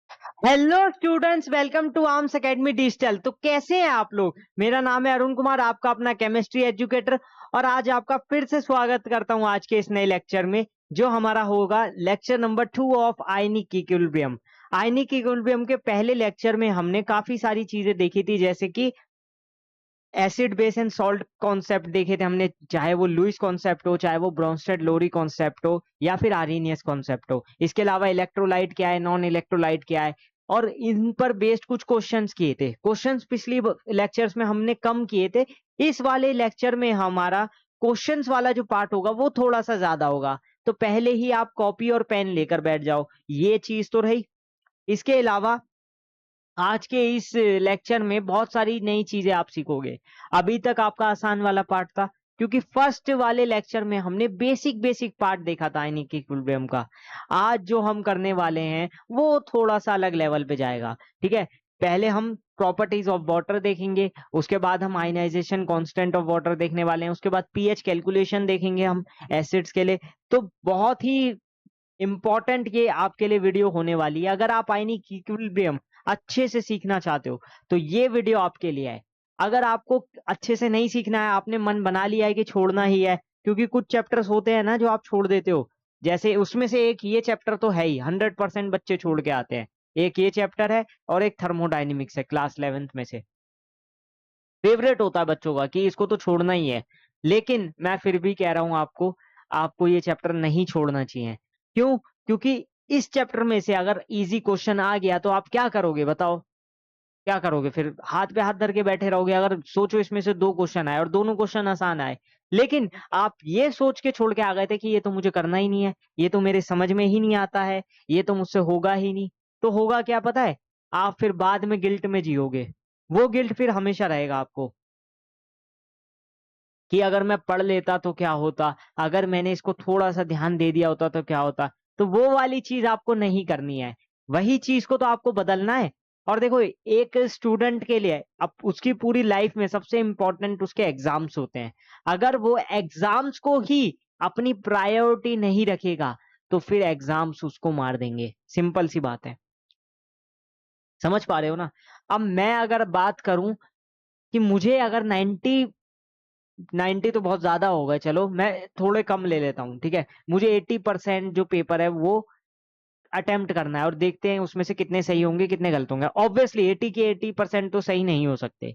Hello students, welcome to Arms Academy Digital. तो कैसे हैं आप लोग? मेरा नाम है अरुण कुमार, आपका अपना केमिस्ट्री एजुकेटर। और आज आपका फिर से स्वागत करता हूं आज के इस नए लेक्चर में, जो हमारा होगा lecture number 2 of ionic equilibrium. Ionic equilibrium के पहले लेक्चर में हमने काफी सारी चीजें देखी थी, जैसे कि acid base and salt concept देखे थे हमने, चाहे वो लुईस कॉन्सेप्ट हो, चाहे वो ब्रोंस्टेड लोरी कॉन्सेप्ट हो, या फिर आर्हेनियस कॉन्सेप्ट हो। इसके अलावा इलेक्ट्रोलाइट क्या है, नॉन इलेक्ट्रोलाइट क्या है, और इन पर बेस्ड कुछ क्वेश्चंस किए थे। क्वेश्चंस पिछली लेक्चर्स में हमने कम किए थे। इस वाले लेक्चर में हमारा क्वेश्चंस वाला जो पार्ट होगा वो थोड़ा सा ज्यादा होगा, तो पहले ही आप कॉपी और पेन लेकर बैठ जाओ। ये चीज तो रही। इसके अलावा आज के इस लेक्चर में बहुत सारी नई चीजें आप सीखोगे। अभी तक आपका आसान वाला पार्ट था, क्योंकि फर्स्ट वाले लेक्चर में हमने बेसिक बेसिक पार्ट देखा था आयनिक इक्विलिब्रियम का। आज जो हम करने वाले हैं वो थोड़ा सा अलग लेवल पे जाएगा। ठीक है, पहले हम प्रॉपर्टीज ऑफ वाटर देखेंगे, उसके बाद हम आयनाइजेशन कांस्टेंट ऑफ वाटर देखने वाले हैं, उसके बाद पीएच कैलकुलेशन देखेंगे हम एसिड्स के लिए। तो बहुत ही इंपॉर्टेंट ये आपके लिए वीडियो होने वाली है। अगर आप आयनिक इक्विलिब्रियम अच्छे से सीखना चाहते हो तो ये वीडियो आपके लिए है। अगर आपको अच्छे से नहीं सीखना है, आपने मन बना लिया है कि छोड़ना ही है, क्योंकि कुछ चैप्टर्स होते हैं ना जो आप छोड़ देते हो, जैसे उसमें से एक ये चैप्टर तो है ही, 100% बच्चे छोड़ के आते हैं। एक ये चैप्टर है और एक थर्मोडाइनमिक्स है, क्लास 11th में से फेवरेट होता है बच्चों का कि इसको तो छोड़ना ही है। लेकिन मैं फिर भी कह रहा हूं आपको, आपको ये चैप्टर नहीं छोड़ना चाहिए। क्यों? क्योंकि इस चैप्टर में से अगर इजी क्वेश्चन आ गया तो आप क्या करोगे बताओ? क्या करोगे फिर? हाथ पे हाथ धर के बैठे रहोगे? अगर सोचो इसमें से दो क्वेश्चन आए और दोनों क्वेश्चन आसान आए, लेकिन आप ये सोच के छोड़ के आ गए थे कि ये तो मुझे करना ही नहीं है, ये तो मेरे समझ में ही नहीं आता है, ये तो मुझसे होगा ही नहीं, तो होगा क्या पता है? आप फिर बाद में गिल्ट में जियोगे। वो गिल्ट फिर हमेशा रहेगा आपको, कि अगर मैं पढ़ लेता तो क्या होता, अगर मैंने इसको थोड़ा सा ध्यान दे दिया होता तो क्या होता। तो वो वाली चीज आपको नहीं करनी है, वही चीज को तो आपको बदलना है। और देखो, एक स्टूडेंट के लिए अब उसकी पूरी लाइफ में सबसे इंपॉर्टेंट उसके एग्जाम्स होते हैं। अगर वो एग्जाम्स को ही अपनी प्रायोरिटी नहीं रखेगा तो फिर एग्जाम्स उसको मार देंगे। सिंपल सी बात है। समझ पा रहे हो ना? अब मैं अगर बात करूं कि मुझे अगर 90 तो बहुत ज्यादा हो गए, चलो मैं थोड़े कम ले लेता हूँ, ठीक है। मुझे 80% जो पेपर है वो अटेम्प्ट करना है, और देखते हैं उसमें से कितने सही होंगे कितने गलत होंगे। ऑब्वियसली 80 के 80% तो सही नहीं हो सकते।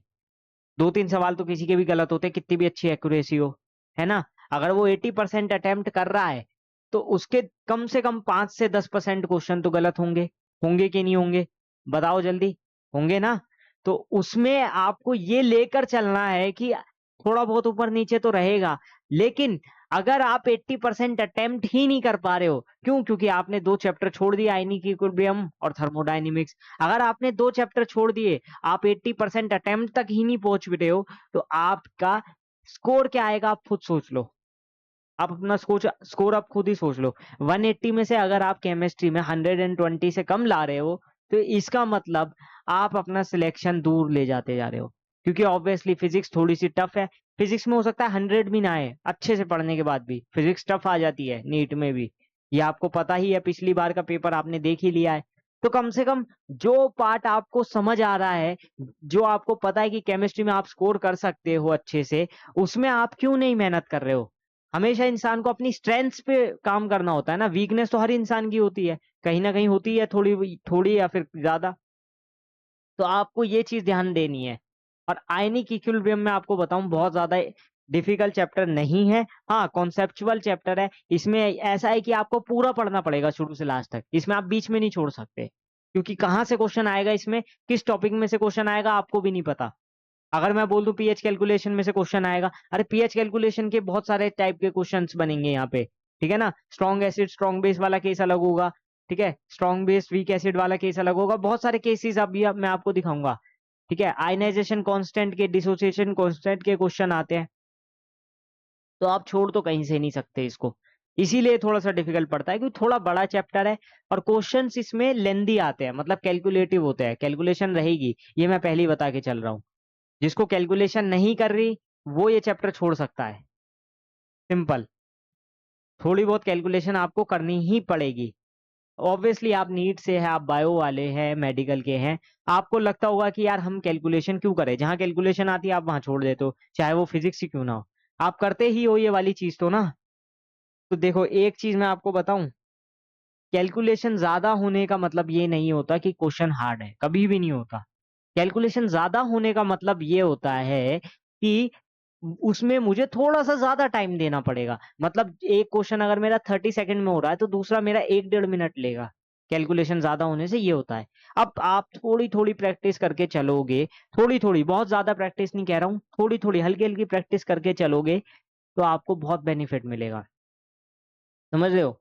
दो तीन सवाल तो किसी के भी गलत होते हैं, कितनी भी अच्छी एक्यूरेसी हो, है ना। अगर वो 80% अटेम्प्ट कर रहा है तो उसके कम से कम 5 से 10% क्वेश्चन तो गलत होंगे। होंगे कि नहीं होंगे? बताओ जल्दी। होंगे ना? तो उसमें आपको ये लेकर चलना है कि थोड़ा बहुत ऊपर नीचे तो रहेगा, लेकिन अगर आप 80% अटेम्प्ट ही नहीं कर पा रहे हो, क्यों? क्योंकि आपने दो चैप्टर छोड़ दिए, आयनिक इक्विलिब्रियम और थर्मोडायनेमिक्स। अगर आपने दो चैप्टर छोड़ दिए, आप 80% अटेम्प्ट तक ही नहीं पहुंच रहे हो, तो आपका स्कोर क्या आएगा आप खुद सोच लो। आप अपना स्कोर स्कोर आप खुद ही सोच लो। 180 में से अगर आप केमिस्ट्री में 120 से कम ला रहे हो, तो इसका मतलब आप अपना सिलेक्शन दूर ले जाते जा रहे हो। क्योंकि ऑब्वियसली फिजिक्स थोड़ी सी टफ है। फिजिक्स में हो सकता है 100 भी ना आए, अच्छे से पढ़ने के बाद भी फिजिक्स टफ आ जाती है नीट में भी। ये आपको पता ही है, पिछली बार का पेपर आपने देख ही लिया है। तो कम से कम जो पार्ट आपको समझ आ रहा है, जो आपको पता है कि केमिस्ट्री में आप स्कोर कर सकते हो अच्छे से, उसमें आप क्यों नहीं मेहनत कर रहे हो? हमेशा इंसान को अपनी स्ट्रेंथ्स पे काम करना होता है ना। वीकनेस तो हर इंसान की होती है, कहीं ना कहीं होती है, थोड़ी थोड़ी या फिर ज्यादा। तो आपको ये चीज ध्यान देनी है। और आयनिक इक्विलिब्रियम में आपको बताऊं, बहुत ज्यादा डिफिकल्ट चैप्टर नहीं है। हाँ, कॉन्सेप्चुअल चैप्टर है। इसमें ऐसा है कि आपको पूरा पढ़ना पड़ेगा शुरू से लास्ट तक, इसमें आप बीच में नहीं छोड़ सकते, क्योंकि कहाँ से क्वेश्चन आएगा इसमें, किस टॉपिक में से क्वेश्चन आएगा आपको भी नहीं पता। अगर मैं बोल दूं पीएच कैलकुलेशन में से क्वेश्चन आएगा, अरे पीएच कैलकुलेशन के बहुत सारे टाइप के क्वेश्चंस बनेंगे यहाँ पे, ठीक है ना। स्ट्रॉन्ग एसिड स्ट्रॉन्ग बेस वाला केस अलग होगा, ठीक है। स्ट्रॉन्ग बेस वीक एसिड वाला केस अलग होगा, बहुत सारे केसेस अभी मैं आपको दिखाऊंगा, ठीक है। आयनाइजेशन कांस्टेंट के, डिसोसिएशन कांस्टेंट के क्वेश्चन आते हैं। तो आप छोड़ तो कहीं से नहीं सकते इसको। इसीलिए थोड़ा सा डिफिकल्ट पड़ता है, क्योंकि थोड़ा बड़ा चैप्टर है और क्वेश्चंस इसमें लेंदी आते हैं, मतलब कैलकुलेटिव होते हैं, कैलकुलेशन रहेगी, ये मैं पहले ही बता के चल रहा हूँ। जिसको कैलकुलेशन नहीं कर रही वो ये चैप्टर छोड़ सकता है। सिंपल। थोड़ी बहुत कैलकुलेशन आपको करनी ही पड़ेगी। ऑब्वियसली आप नीट से है, आप बायो वाले हैं, मेडिकल के हैं, आपको लगता होगा कि यार हम कैलकुलेशन क्यों करें, जहां कैलकुलेशन आती है आप वहां छोड़ देते हो, चाहे वो फिजिक्स ही क्यों ना हो, आप करते ही हो ये वाली चीज तो ना। तो देखो एक चीज मैं आपको बताऊं, कैलकुलेशन ज्यादा होने का मतलब ये नहीं होता कि क्वेश्चन हार्ड है, कभी भी नहीं होता। कैलकुलेशन ज्यादा होने का मतलब ये होता है कि उसमें मुझे थोड़ा सा ज्यादा टाइम देना पड़ेगा। मतलब एक क्वेश्चन अगर मेरा 30 सेकंड में हो रहा है तो दूसरा मेरा 1 डेढ़ मिनट लेगा। कैलकुलेशन ज्यादा होने से ये होता है। अब आप थोड़ी थोड़ी प्रैक्टिस करके चलोगे, थोड़ी थोड़ी, बहुत ज्यादा प्रैक्टिस नहीं कह रहा हूँ, थोड़ी थोड़ी हल्की हल्की प्रैक्टिस करके चलोगे तो आपको बहुत बेनिफिट मिलेगा। समझ रहे हो?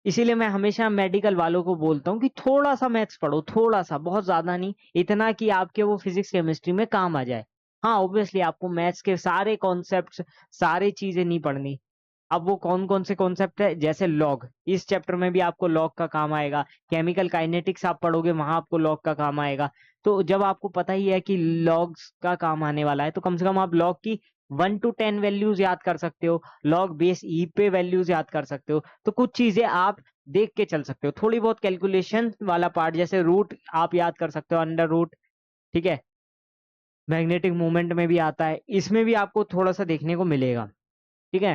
इसीलिए मैं हमेशा मेडिकल वालों को बोलता हूँ कि थोड़ा सा मैथ्स पढ़ो, थोड़ा सा, बहुत ज्यादा नहीं, इतना कि आपके वो फिजिक्स केमिस्ट्री में काम आ जाए। हाँ ऑब्वियसली आपको मैथ्स के सारे कॉन्सेप्ट, सारी चीजें नहीं पढ़नी। अब वो कौन कौन से कॉन्सेप्ट है, जैसे लॉग, इस चैप्टर में भी आपको लॉग का काम आएगा। केमिकल काइनेटिक्स आप पढ़ोगे, वहां आपको लॉग का काम आएगा। तो जब आपको पता ही है कि लॉग्स का काम आने वाला है तो कम से कम आप लॉग की 1 to 10 वैल्यूज याद कर सकते हो, लॉग बेस ई पे वैल्यूज याद कर सकते हो। तो कुछ चीजें आप देख के चल सकते हो, थोड़ी बहुत कैलकुलेशन वाला पार्ट, जैसे रूट आप याद कर सकते हो, अंडर रूट, ठीक है। मैग्नेटिक मूवमेंट में भी आता है, इसमें भी आपको थोड़ा सा देखने को मिलेगा, ठीक है।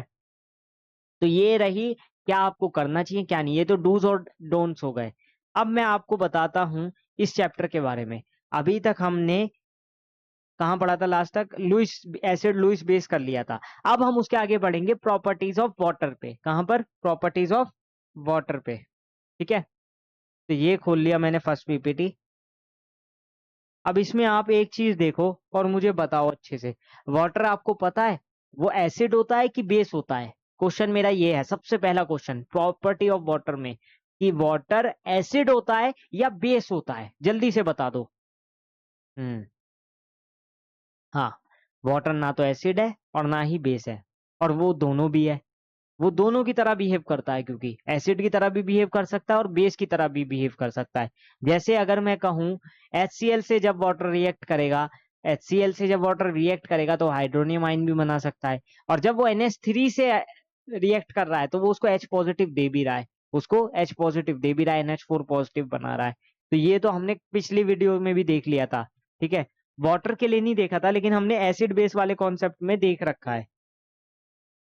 तो ये रही क्या आपको करना चाहिए क्या नहीं, ये तो डूज और डोंट्स हो गए। अब मैं आपको बताता हूं इस चैप्टर के बारे में। अभी तक हमने कहाँ पढ़ा था लास्ट तक, लुइस एसिड लुइस बेस कर लिया था। अब हम उसके आगे बढ़ेंगे प्रॉपर्टीज ऑफ वाटर पे। कहाँ पर? प्रॉपर्टीज ऑफ वाटर पे, ठीक है। तो ये खोल लिया मैंने फर्स्ट पीपीटी। अब इसमें आप एक चीज देखो और मुझे बताओ अच्छे से, वाटर आपको पता है वो एसिड होता है कि बेस होता है? क्वेश्चन मेरा ये है, सबसे पहला क्वेश्चन प्रॉपर्टी ऑफ वाटर में, कि वाटर एसिड होता है या बेस होता है, जल्दी से बता दो। हम्म, हाँ, वाटर ना तो एसिड है और ना ही बेस है, और वो दोनों भी है। वो दोनों की तरह बिहेव करता है, क्योंकि एसिड की तरह भी बिहेव कर सकता है और बेस की तरह भी बिहेव कर सकता है। जैसे अगर मैं कहूं HCl से जब वाटर रिएक्ट करेगा, HCl से जब वाटर रिएक्ट करेगा तो हाइड्रोनियम आयन भी बना सकता है। और जब वो NH3 से रिएक्ट कर रहा है तो वो उसको H पॉजिटिव दे भी रहा है, उसको H पॉजिटिव दे भी रहा है, NH4 पॉजिटिव बना रहा है। तो ये तो हमने पिछली वीडियो में भी देख लिया था, ठीक है। वाटर के लिए नहीं देखा था, लेकिन हमने एसिड बेस वाले कॉन्सेप्ट में देख रखा है।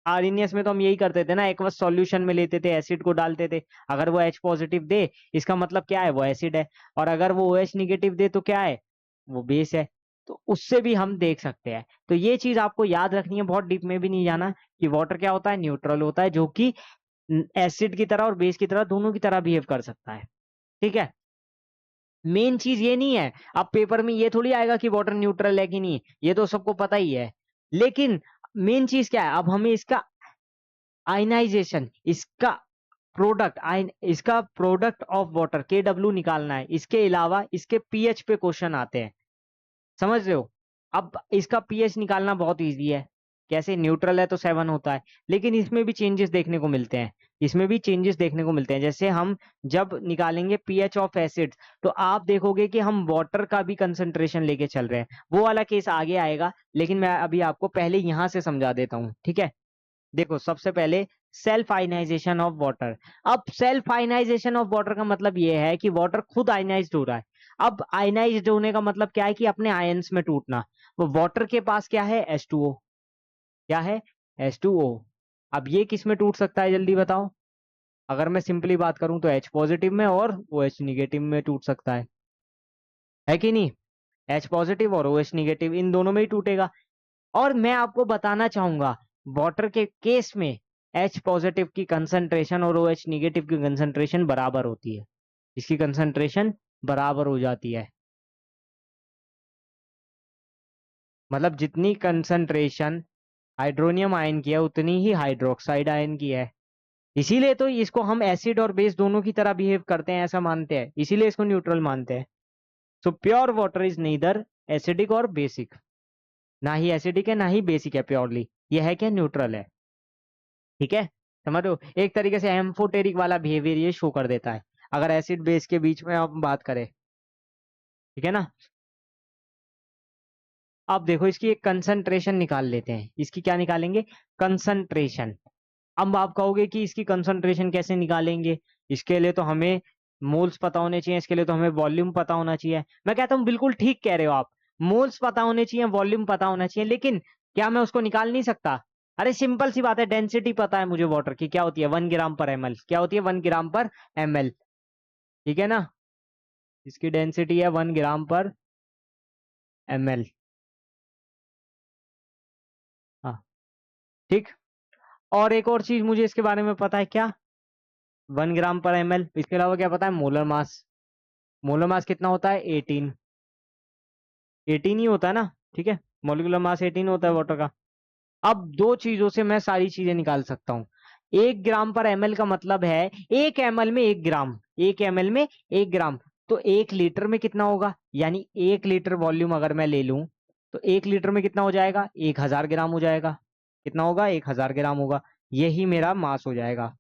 आरएनएस में तो हम यही करते थे ना, एक्वस सॉल्यूशन में लेते थे, एसिड को डालते थे, अगर वो H पॉजिटिव दे इसका मतलब क्या है, वो एसिड है, और अगर वो OH निगेटिव दे तो क्या है, वो बेस है। तो उससे भी हम देख सकते हैं। तो ये चीज आपको याद रखनी है, बहुत डीप में भी नहीं जाना, कि वाटर क्या होता है, न्यूट्रल होता है, जो कि एसिड की तरह और बेस की तरह दोनों की तरह बिहेव कर सकता है, ठीक है। मेन चीज ये नहीं है, अब पेपर में ये थोड़ी आएगा कि वाटर न्यूट्रल है कि नहीं, ये तो सबको पता ही है। लेकिन मेन चीज क्या है, अब हमें इसका आयनाइजेशन, इसका प्रोडक्ट ऑफ वाटर KW निकालना है। इसके अलावा इसके पीएच पे क्वेश्चन आते हैं, समझ रहे हो? अब इसका पीएच निकालना बहुत इजी है। कैसे? न्यूट्रल है तो 7 होता है, लेकिन इसमें भी चेंजेस देखने को मिलते हैं, इसमें भी चेंजेस देखने को मिलते हैं। जैसे हम जब निकालेंगे पीएच ऑफ एसिड, तो आप देखोगे कि हम वाटर का भी कंसंट्रेशन लेके चल रहे हैं, वो वाला केस आगे आएगा, लेकिन मैं अभी आपको पहले यहां से समझा देता हूँ, ठीक है। देखो सबसे पहले सेल्फ आयनाइजेशन ऑफ वाटर। अब सेल्फ आयनाइजेशन ऑफ वाटर का मतलब यह है कि वाटर खुद आयनाइज्ड हो रहा है। अब आयनाइज्ड होने का मतलब क्या है, कि अपने आयंस में टूटना। वो वाटर के पास क्या है, H2O। क्या है? H2O। अब ये किस में टूट सकता है, जल्दी बताओ। अगर मैं सिंपली बात करूं तो H पॉजिटिव में और OH निगेटिव में टूट सकता है कि नहीं? H पॉजिटिव और OH निगेटिव इन दोनों में ही टूटेगा। और मैं आपको बताना चाहूंगा, वाटर के केस में H पॉजिटिव की कंसंट्रेशन और OH निगेटिव की कंसंट्रेशन बराबर होती है, इसकी कंसंट्रेशन बराबर हो जाती है। मतलब जितनी कंसंट्रेशन हाइड्रोनियम आयन की है उतनी ही हाइड्रोक्साइड आयन की है। इसीलिए तो इसको हम एसिड और बेस दोनों की तरह बिहेव करते हैं, ऐसा मानते हैं, इसीलिए इसको न्यूट्रल मानते हैं। So pure water is neither acidic और बेसिक, ना ही एसिडिक है ना ही बेसिक है, प्योरली यह है क्या, न्यूट्रल है, ठीक है। समझ लो, एक तरीके से एम्फोटेरिक वाला बिहेवियर ये शो कर देता है, अगर एसिड बेस के बीच में हम बात करें, ठीक है ना। अब देखो इसकी एक कंसंट्रेशन निकाल लेते हैं, इसकी क्या निकालेंगे, कंसंट्रेशन। अब आप कहोगे कि इसकी कंसंट्रेशन कैसे निकालेंगे, इसके लिए तो हमें मोल्स पता होने चाहिए, इसके लिए तो हमें वॉल्यूम पता होना चाहिए। मैं कहता हूँ बिल्कुल ठीक कह रहे हो आप, मोल्स पता होने चाहिए, वॉल्यूम पता होना चाहिए, लेकिन क्या मैं उसको निकाल नहीं सकता? अरे सिंपल सी बात है, डेंसिटी पता है मुझे वाटर की, क्या होती है 1 ग्राम पर ml, क्या होती है 1 ग्राम पर ml, ठीक है ना? इसकी डेंसिटी है 1 ग्राम पर ml। हाँ ठीक। और एक और चीज मुझे इसके बारे में पता है, क्या? 1 ग्राम पर ml। इसके अलावा क्या पता है? Molar mass. मोलर मास कितना होता है? 18। 18 ही होता है ना, ठीक है। मोलिकुलर मास 18 होता है वाटर का। अब दो चीजों से मैं सारी चीजें निकाल सकता हूँ। 1 ग्राम पर ml का मतलब है 1 ml में 1 ग्राम, 1 ml में 1 ग्राम, तो 1 लीटर में कितना होगा? यानी 1 लीटर वॉल्यूम अगर मैं ले लूं तो 1 लीटर में कितना हो जाएगा? 1000 ग्राम हो जाएगा। कितना होगा? 1000 ग्राम होगा। यही मेरा मास हो जाएगा,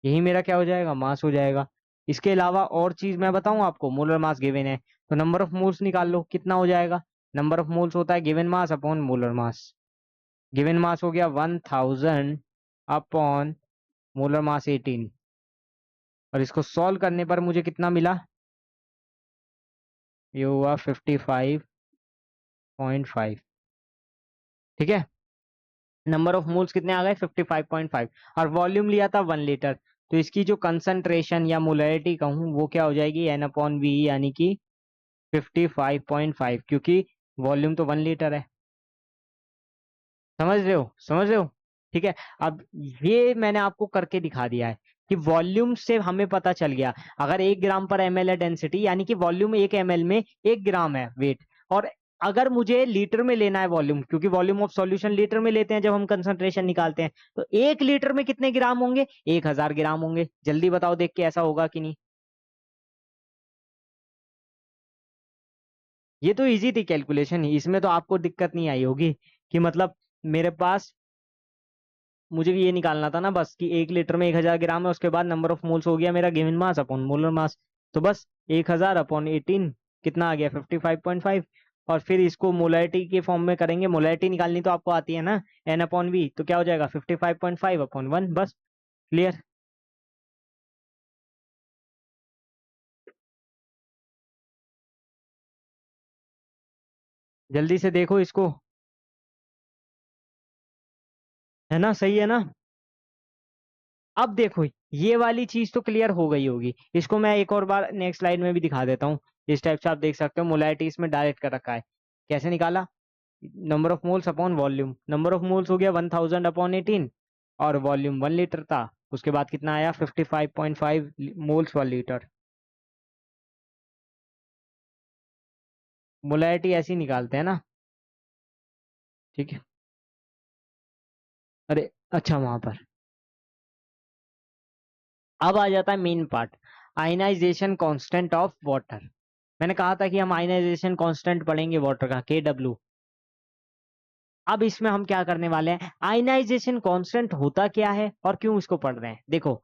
यही मेरा क्या हो जाएगा? मास हो जाएगा। इसके अलावा और चीज मैं बताऊं आपको, मोलर मास गिवन है तो नंबर ऑफ मोल्स निकाल लो, कितना हो जाएगा? नंबर ऑफ मोल्स होता है given mass upon molar mass. Given mass हो गया 1000 अपॉन मोलर मास 18, और इसको सॉल्व करने पर मुझे कितना मिला? ये हुआ 55.5, ठीक है। नंबर ऑफ मोल्स कितने आ गए? 55.5, और वॉल्यूम लिया था 1 लीटर, तो इसकी जो कंसंट्रेशन या मोलरिटी कहूँ वो क्या हो जाएगी? n अपॉन वी, यानी कि 55.5, क्योंकि वॉल्यूम तो 1 लीटर है। समझ रहे हो? समझ रहे हो? ठीक है। अब ये मैंने आपको करके दिखा दिया है कि वॉल्यूम से हमें पता चल गया, अगर 1 ग्राम पर ml है डेंसिटी, यानी कि वॉल्यूम 1 ml में 1 ग्राम है वेट। और अगर मुझे लीटर में लेना है वॉल्यूम, क्योंकि वॉल्यूम ऑफ सॉल्यूशन लीटर में लेते हैं जब हम कंसंट्रेशन निकालते हैं, तो 1 लीटर में कितने ग्राम होंगे? 1000 ग्राम होंगे। जल्दी बताओ देख के, ऐसा होगा कि नहीं? ये तो इजी थी कैलकुलेशन, इसमें तो आपको दिक्कत नहीं आई होगी कि मतलब मेरे पास, मुझे भी ये निकालना था ना बस कि 1 लीटर में 1000 ग्राम है, उसके बाद नंबर ऑफ मोल्स हो गया मेरा given mass upon molar mass, तो बस 1000 अपॉन 18 कितना आ गया? 55.5। और फिर इसको मोलैरिटी के फॉर्म में करेंगे, मोलैरिटी निकालनी तो आपको आती है ना, एन अपॉन वी, तो क्या हो जाएगा? 55.5 अपॉन 1, बस क्लियर। जल्दी से देखो इसको, है ना? सही है ना? अब देखो, ये वाली चीज तो क्लियर हो गई होगी, इसको मैं एक और बार नेक्स्ट स्लाइड में भी दिखा देता हूँ। इस टाइप से आप देख सकते हो, मोलैरिटी इसमें डायरेक्ट कर रखा है। कैसे निकाला? Number of moles upon volume, number of moles हो गया 1000 अपॉन 18, और वॉल्यूम 1 लीटर था, उसके बाद कितना आया? 55.5 मोल्स पर लीटर। मोलैरिटी ऐसी निकालते हैं ना, ठीक है। अरे अच्छा, वहां पर अब आ जाता है main part, ionisation constant of water. मैंने कहा था कि हम आयनाइजेशन कांस्टेंट पढ़ेंगे वाटर का, KW। अब इसमें हम क्या करने वाले हैं, आयनाइजेशन कांस्टेंट होता क्या है और क्यों इसको पढ़ रहे हैं? देखो,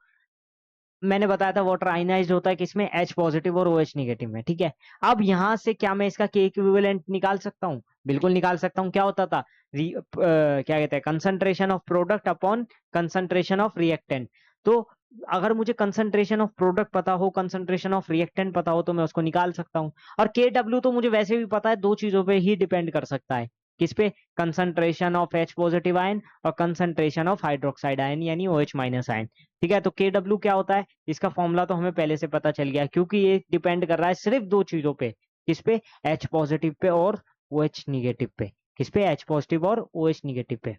मैंने बताया था वाटर आयनाइज्ड होता है किसमें? H पॉजिटिव और OH निगेटिव में, ठीक है। अब यहां से क्या मैं इसका K इक्विवेलेंट निकाल सकता हूँ? बिल्कुल निकाल सकता हूँ। क्या होता था? क्या कहते हैं, concentration of product upon concentration of reactant. तो अगर मुझे कंसंट्रेशन ऑफ प्रोडक्ट पता हो, कंसंट्रेशन ऑफ रिएक्टेंट पता हो, तो मैं उसको निकाल सकता हूँ। और KW तो मुझे वैसे भी पता है, दो चीजों पे ही डिपेंड कर सकता है। किस पे? Concentration of H positive ion और कंसंट्रेशन ऑफ हाइड्रोक्साइड आयन, यानी OH माइनस आयन। ठीक है, तो KW क्या होता है? इसका फॉर्मूला तो हमें पहले से पता चल गया, क्योंकि ये डिपेंड कर रहा है सिर्फ दो चीजों पे। किस पे? H पॉजिटिव पे और OH निगेटिव पे। किस पे? H पॉजिटिव और OH निगेटिव पे।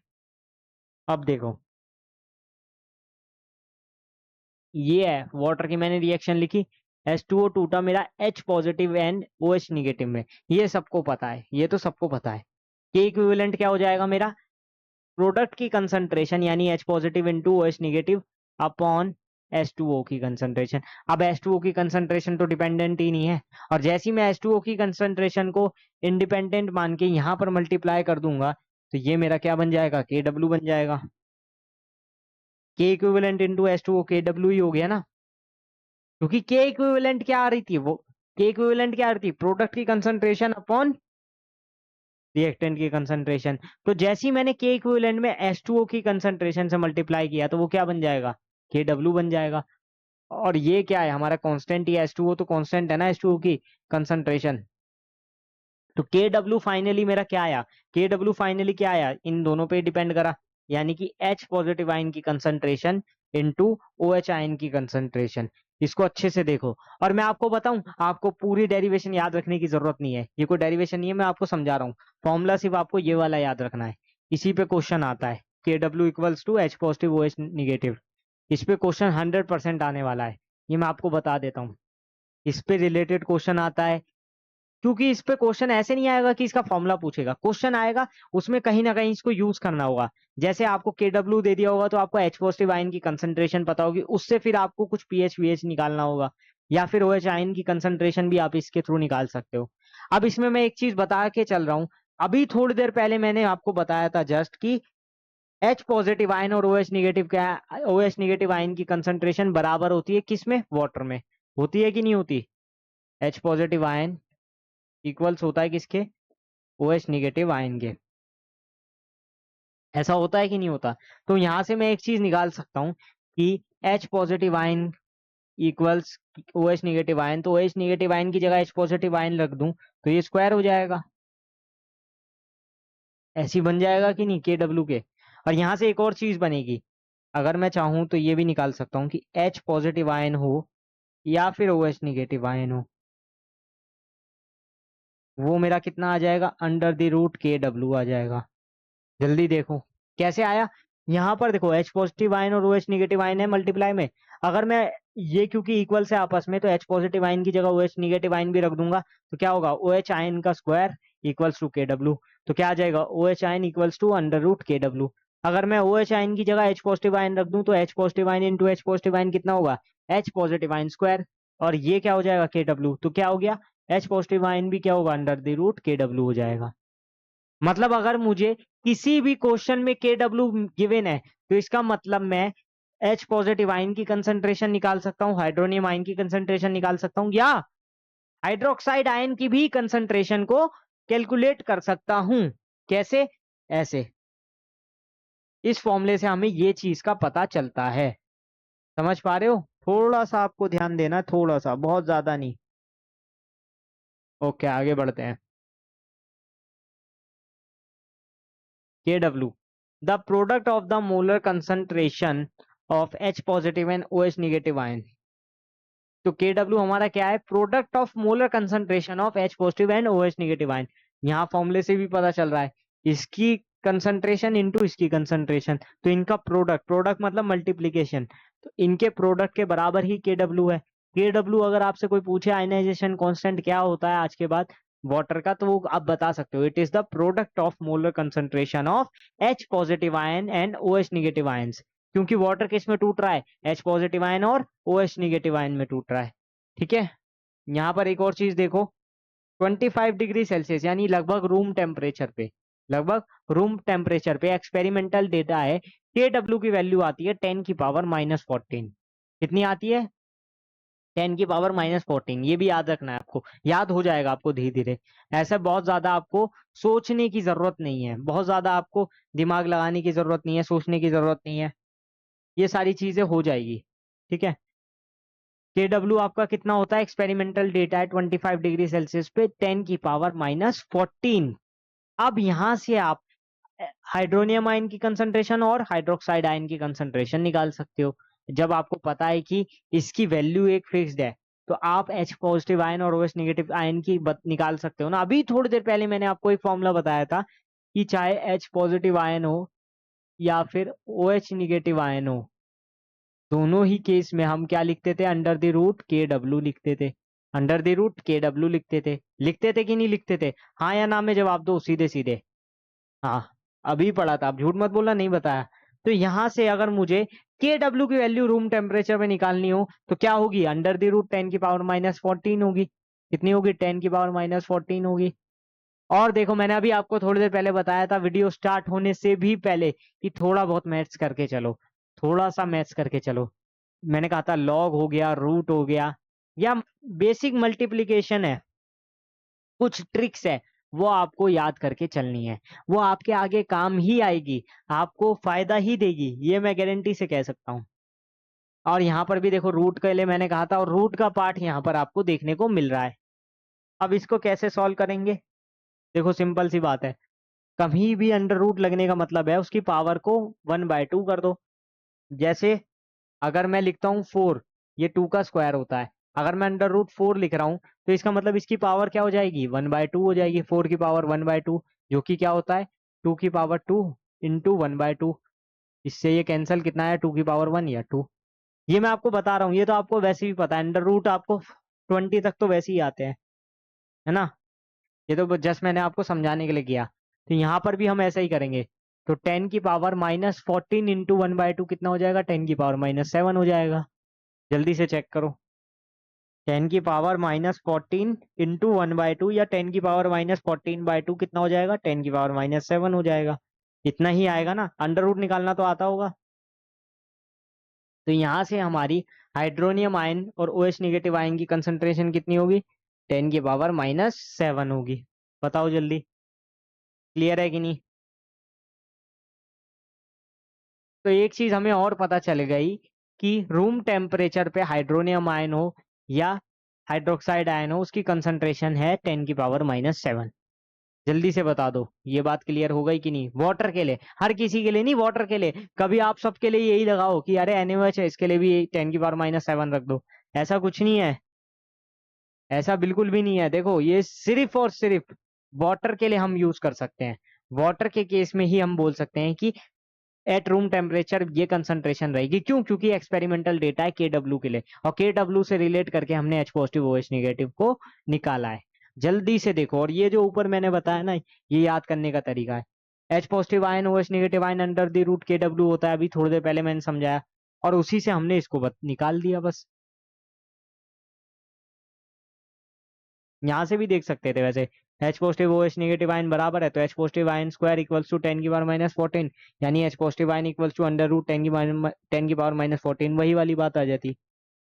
अब देखो, ये है वाटर की मैंने रिएक्शन लिखी, H2O टूटा मेरा H positive and OH negative में। ये सबको पता है, ये तो सबको पता है। के इक्विवेलेंट क्या हो जाएगा मेरा? प्रोडक्ट की कंसंट्रेशन, यानी H positive into OH negative upon H2O की कंसंट्रेशन। अब H2O की कंसंट्रेशन तो डिपेंडेंट ही नहीं है, और जैसे ही मैं H2O की कंसंट्रेशन को इंडिपेंडेंट मान के यहाँ पर मल्टीप्लाई कर दूंगा, तो ये मेरा क्या बन जाएगा? KW बन जाएगा। के इक्विवेलेंट इंटू H2O, KW ही हो गया ना, क्योंकि के इक्विवेलेंट क्या आ रही थी? वो के इक्विवेलेंट क्या आ रही थी? प्रोडक्ट की कंसंट्रेशन अपॉन रिएक्टेंट की कंसंट्रेशन। तो जैसे ही मैंने के इक्विवेलेंट में H2O की कंसंट्रेशन से मल्टीप्लाई किया, तो वो क्या बन जाएगा? KW बन जाएगा। और ये क्या है हमारा कांस्टेंट, ही H2O तो कांस्टेंट है ना H2O की कंसंट्रेशन। तो KW फाइनली मेरा क्या आया, KW फाइनली क्या आया, इन दोनों पे डिपेंड करा, यानी कि H पॉजिटिव आयन की कंसंट्रेशन इनटू OH आयन की कंसंट्रेशन। इसको अच्छे से देखो, और मैं आपको बताऊं, आपको पूरी डेरिवेशन याद रखने की जरूरत नहीं है, ये कोई डेरिवेशन नहीं है, मैं आपको समझा रहा हूँ। फॉर्मूला सिर्फ आपको ये वाला याद रखना है, इसी पे क्वेश्चन आता है, KW equals to H positive OH negative. इस पे क्वेश्चन 100% आने वाला है, ये मैं आपको बता देता हूँ। इस पे रिलेटेड क्वेश्चन आता है, क्योंकि इस पे क्वेश्चन ऐसे नहीं आएगा कि इसका फॉर्मूला पूछेगा, क्वेश्चन आएगा उसमें कहीं ना कहीं इसको यूज करना होगा। जैसे आपको KW दे दिया होगा तो आपको H पॉजिटिव आयन की कंसंट्रेशन पता होगी, उससे फिर आपको कुछ पीएच वीएच निकालना होगा, या फिर OH आयन की कंसंट्रेशन भी आप इसके थ्रू निकाल सकते हो। अब इसमें मैं एक चीज बता के चल रहा हूँ, अभी थोड़ी देर पहले मैंने आपको बताया था जस्ट कि H पॉजिटिव आयन और OH निगेटिव क्या, OH निगेटिव आयन की कंसंट्रेशन बराबर होती है किसमें, वाटर में। होती है कि नहीं होती, H पॉजिटिव आयन इक्वल्स होता है किसके, OH निगेटिव आयन के। ऐसा होता है कि नहीं होता। तो यहां से मैं एक चीज निकाल सकता हूं कि H positive ion equals OH negative ion, तो OH निगेटिव आयन की जगह H पॉजिटिव आयन रख दूं तो ये स्क्वायर हो जाएगा, ऐसी बन जाएगा कि नहीं KW के। और यहां से एक और चीज बनेगी, अगर मैं चाहूं तो ये भी निकाल सकता हूं कि H पॉजिटिव आयन हो या फिर OH निगेटिव आयन हो, वो मेरा कितना आ जाएगा, अंडर द रूट KW आ जाएगा। जल्दी देखो कैसे आया, यहाँ पर देखो H पॉजिटिव आयन और OH निगेटिव आयन है मल्टीप्लाई में, अगर मैं ये क्योंकि इक्वल से आपस में, तो H पॉजिटिव आयन की जगह OH निगेटिव आयन भी रख दूंगा, तो क्या होगा, OH आयन का स्क्वायर इक्वल्स टू KW। तो क्या आ जाएगा, OH ion equals to under root KW। अगर मैं OH आयन की जगह H पॉजिटिव आयन रख दूं तो H positive ion into H positive ion कितना होगा, H पॉजिटिव आयन स्क्वायर, और ये क्या हो जाएगा KW, तो क्या हो गया, H पॉजिटिव आयन भी क्या होगा, अंडर द रूट KW हो जाएगा। मतलब अगर मुझे किसी भी क्वेश्चन में KW गिवन है, तो इसका मतलब मैं H पॉजिटिव आयन की कंसंट्रेशन निकाल सकता हूं, हाइड्रोनियम आयन की कंसंट्रेशन निकाल सकता हूं, या हाइड्रोक्साइड आयन की भी कंसंट्रेशन को कैलकुलेट कर सकता हूं। कैसे, ऐसे, इस फॉर्मूले से हमें ये चीज का पता चलता है। समझ पा रहे हो, थोड़ा सा आपको ध्यान देना है, थोड़ा सा, बहुत ज्यादा नहीं। ओके, आगे बढ़ते हैं। KW, the product of the molar concentration of H positive and OH negative ion। तो KW हमारा क्या है, product of molar concentration of H positive and OH negative ion. यहाँ फॉर्मूले से भी पता चल रहा है, इसकी कंसंट्रेशन इनटू इसकी कंसंट्रेशन, तो इनका प्रोडक्ट, प्रोडक्ट मतलब मल्टीप्लीकेशन, तो इनके प्रोडक्ट के बराबर ही KW है। KW अगर आपसे कोई पूछे आयनाइजेशन कांस्टेंट क्या होता है आज के बाद वाटर का, तो वो आप बता सकते हो, it is the product of molar concentration of H positive ion and OH negative ions. क्योंकि वाटर किस में टूट रहा है, H पॉजिटिव आयन और OH निगेटिव आयन में टूट रहा है। ठीक है, यहाँ पर एक और चीज देखो, 25 डिग्री सेल्सियस यानी लगभग रूम टेम्परेचर पे, लगभग रूम टेम्परेचर पे एक्सपेरिमेंटल डेटा है, KW की वैल्यू आती है 10⁻⁻14। कितनी आती है, 10⁻⁻14। ये भी याद रखना है आपको, याद हो जाएगा आपको धीरे धीरे, ऐसा बहुत ज्यादा आपको सोचने की जरूरत नहीं है, बहुत ज्यादा आपको दिमाग लगाने की जरूरत नहीं है, सोचने की जरूरत नहीं है, ये सारी चीजें हो जाएगी। ठीक है, KW आपका कितना होता है, एक्सपेरिमेंटल डेटा है 25 डिग्री सेल्सियस पे 10⁻⁻14। अब यहां से आप हाइड्रोनियम आयन की कंसंट्रेशन और हाइड्रोक्साइड आयन की कंसंट्रेशन निकाल सकते हो। जब आपको पता है कि इसकी वैल्यू एक फिक्स्ड है, तो आप H पॉजिटिव आयन और OH निगेटिव आयन की निकाल सकते हो ना। अभी थोड़ी देर पहले मैंने आपको एक फॉर्मूला बताया था कि चाहे H पॉजिटिव आयन हो या फिर OH निगेटिव आयन हो, दोनों ही केस में हम क्या लिखते थे, अंडर द रूट KW लिखते थे, अंडर द रूट KW लिखते थे कि नहीं लिखते थे, हाँ या ना में जवाब दो सीधे सीधे। हाँ, अभी पढ़ा था, आप झूठ मत बोलना, नहीं बताया। तो यहां से अगर मुझे KW की वैल्यू रूम टेम्परेचर में निकालनी हो तो क्या होगी, अंडर द रूट 10⁻⁻14 होगी। कितनी होगी, 10⁻⁻14 होगी। और देखो मैंने अभी आपको थोड़ी देर पहले बताया था वीडियो स्टार्ट होने से भी पहले कि थोड़ा बहुत मैथ्स करके चलो, थोड़ा सा मैथ्स करके चलो। मैंने कहा था लॉग हो गया, रूट हो गया, या बेसिक मल्टीप्लीकेशन है, कुछ ट्रिक्स है, वो आपको याद करके चलनी है, वो आपके आगे काम ही आएगी, आपको फायदा ही देगी, ये मैं गारंटी से कह सकता हूँ। और यहाँ पर भी देखो रूट के लिए मैंने कहा था, और रूट का पार्ट यहाँ पर आपको देखने को मिल रहा है। अब इसको कैसे सॉल्व करेंगे? देखो सिंपल सी बात है, कभी भी अंडर रूट लगने का मतलब है उसकी पावर को 1/2 कर दो। जैसे अगर मैं लिखता हूँ 4, ये 2 का स्क्वायर होता है। अगर मैं अंडर रूट 4 लिख रहा हूँ तो इसका मतलब इसकी पावर क्या हो जाएगी? 1/2 हो जाएगी। 4 की पावर 1/2, जो कि क्या होता है? 2 की पावर 2 इंटू 1/2। इससे ये कैंसिल, कितना है? 2 की पावर 1 या 2। ये मैं आपको बता रहा हूँ, ये तो आपको वैसे भी पता है, अंडर रूट आपको 20 तक तो वैसे ही आते हैं, है ना? ये तो जस्ट मैंने आपको समझाने के लिए किया। तो यहाँ पर भी हम ऐसा ही करेंगे। तो 10 की पावर -14 इंटू 1/2 कितना हो जाएगा? 10 की पावर -7 हो जाएगा। जल्दी से चेक करो। 10 की पावर -14 इंटू 1/2 या 10 की पावर -14/2 कितना हो जाएगा? 10 की पावर -7 हो जाएगा। इतना ही आएगा ना? अंडर रूट निकालना तो आता होगा। तो यहाँ से हमारी हाइड्रोनियम आयन और OH नेगेटिव आयन की कंसंट्रेशन कितनी होगी? 10 की पावर -7 होगी। बताओ जल्दी, क्लियर है कि नहीं? तो एक चीज हमें और पता चल गई कि रूम टेम्परेचर पे हाइड्रोनियम आयन हो या हाइड्रोक्साइड आयन हो, उसकी कंसंट्रेशन है 10 की पावर -7। जल्दी से बता दो, ये बात क्लियर हो गई कि नहीं? वाटर के लिए, हर किसी के लिए नहीं, वाटर के लिए। कभी आप सबके लिए यही लगाओ कि अरे NaOH है, इसके लिए भी 10 की पावर -7 रख दो। ऐसा कुछ नहीं है, ऐसा बिल्कुल भी नहीं है। देखो ये सिर्फ और सिर्फ वाटर के लिए हम यूज कर सकते हैं। वाटर के केस में ही हम बोल सकते हैं कि एट रूम टेम्परेचर ये कंसंट्रेशन रहेगी। क्यों? क्योंकि एक्सपेरिमेंटल डेटा है KW के लिए, और KW से रिलेट करके हमने H पॉजिटिव OH नेगेटिव को निकाला है। जल्दी से देखो, और ये जो ऊपर मैंने बताया ना, ये याद करने का तरीका है। H positive ion OH negative ion under the root KW होता है, अभी थोड़ी देर पहले मैंने समझाया, और उसी से हमने इसको निकाल दिया बस। यहाँ से भी देख सकते थे वैसे। H positive OH negative ion बराबर है, तो H positive ion square equals to 10 की पावर -14, यानी H positive ion equals to under root 10 की पावर -14, वही वाली बात आ जाती।